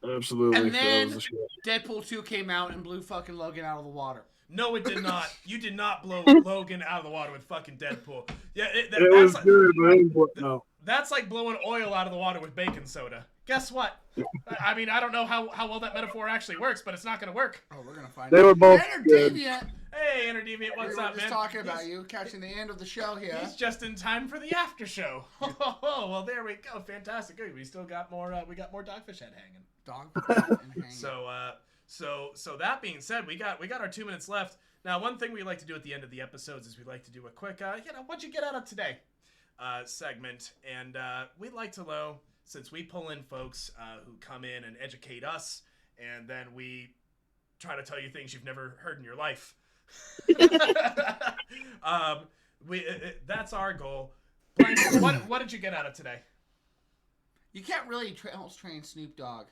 Absolutely. And then Deadpool 2 came out and blew fucking Logan out of the water. No, it did not. You did not blow Logan out of the water with fucking Deadpool. Yeah, it was good, but no. That's like blowing oil out of the water with baking soda. Guess what? I mean, I don't know how well that metaphor actually works, but it's not going to work. Oh, we're going to find out. They were both good. Hey, Interdeviant, what's up, man? We were just talking about you, catching the end of the show here. He's just in time for the after show. Oh, well, there we go. Fantastic. Good. We still got more. We got more Dogfish Head hanging. Dogfish Head hanging. So that being said, we got our 2 minutes left. Now, one thing we like to do at the end of the episodes is we like to do a quick, what'd you get out of today? Segment, and we'd like to know, since we pull in folks who come in and educate us, and then we try to tell you things you've never heard in your life. That's our goal. Brian, what did you get out of today? You can't really almost train Snoop Dogg.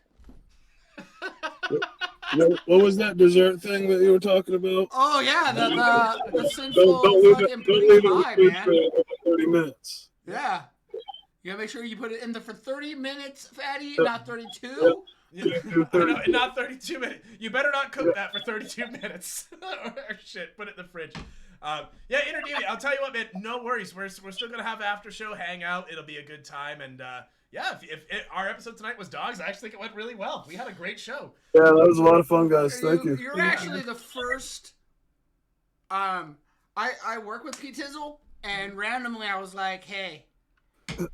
What was that dessert thing that you were talking about? Oh yeah, the sensual fucking pudding pie, man. For 30 minutes. Yeah. You gotta make sure you put it in there for 30 minutes, Fattie, not 32. Not 32 minutes. You better not cook that for 32 minutes. Or shit, put it in the fridge. Interdeviant, I'll tell you what, man, no worries. We're still gonna have after show hangout. It'll be a good time, and if our episode tonight was dogs, I actually think it went really well. We had a great show. Yeah, that was a lot of fun, guys. Thank you. You're actually the first. I work with TPizzle, and randomly I was like, hey, do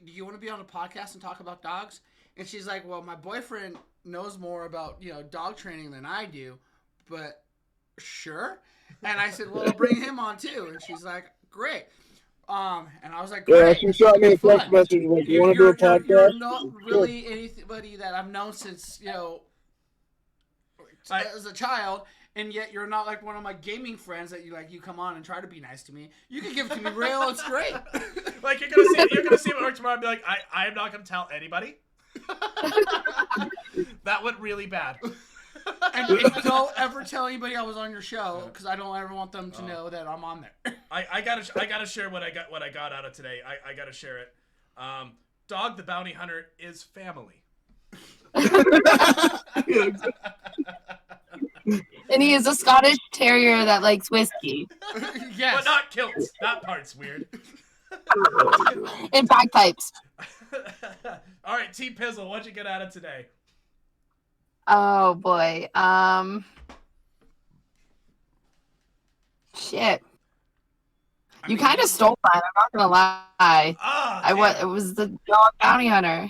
you want to be on a podcast and talk about dogs? And she's like, well, my boyfriend knows more about dog training than I do, but sure. And I said, well, I'll bring him on too. And she's like, great. And I was like, Yeah, great. she shot me a fun. text message like, "You want to do a podcast?" You're not really anybody that I've known since as a child, and yet you're not like one of my gaming friends that you come on and try to be nice to me. You can give it to me real. It's great. Like you're gonna see it work tomorrow and be like, I am not gonna tell anybody. That went really bad. And don't ever tell anybody I was on your show because I don't ever want them to know that I'm on there. I gotta share what I got out of today. I gotta share it. Dog the Bounty Hunter is family. And he is a Scottish Terrier that likes whiskey Yes. But not kilts. That part's weird. and bagpipes. All right, TPizzle, what'd you get out of today? Oh boy. Shit. You kind of stole mine. I'm not gonna lie. It was the dog bounty hunter.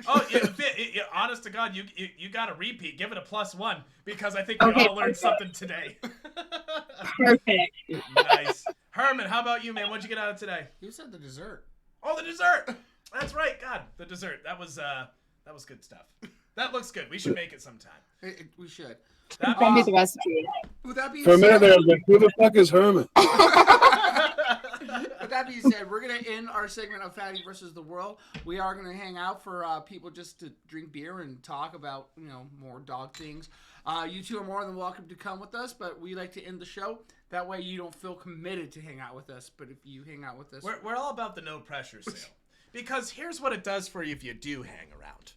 Oh, yeah, honest to God, you got a repeat. Give it a +1 because I think we all learned something today. Perfect. Nice. Herman, how about you, man? What'd you get out of today? You said the dessert. Oh, the dessert. That's right. God, the dessert. That was good stuff. That looks good. We should make it sometime. We should. That Send me means the recipe. With that being For a minute said, there, I was like, "Who the fuck is Herman?" with that being said, we're gonna end our segment of Fattie versus the World. We are gonna hang out for people just to drink beer and talk about more dog things. You two are more than welcome to come with us, but we like to end the show. That way you don't feel committed to hang out with us. But if you hang out with us, we're all about the no pressure sale. Because here's what it does for you if you do hang around.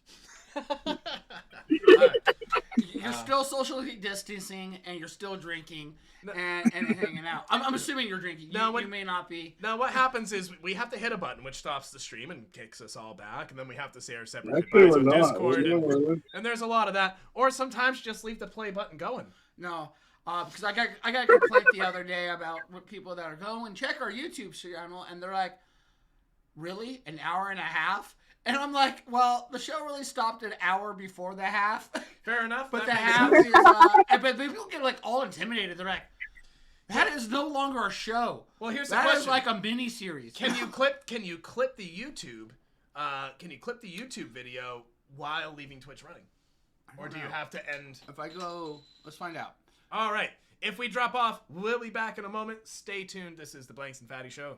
you're still socially distancing and you're still drinking and hanging out. I'm assuming you're drinking. You may not be. Now, what happens is we have to hit a button which stops the stream and kicks us all back, and then we have to say our separate Actually, goodbyes we're on not. Discord, and there's a lot of that. Or sometimes just leave the play button going. No, because I got a complaint the other day about people that are going check our YouTube channel, and they're like, "Really? An hour and a half?" And I'm like, well, the show really stopped an hour before the half. Fair enough. But that the makes half sense. is, but people get like all intimidated. They're like, that is no longer a show. Well, here's the that question. is like a mini series. Can you clip the YouTube? Can you clip the YouTube video while leaving Twitch running, or do you have to end? If I go, let's find out. All right. If we drop off, we'll be back in a moment. Stay tuned. This is the Blanks and Fatty Show.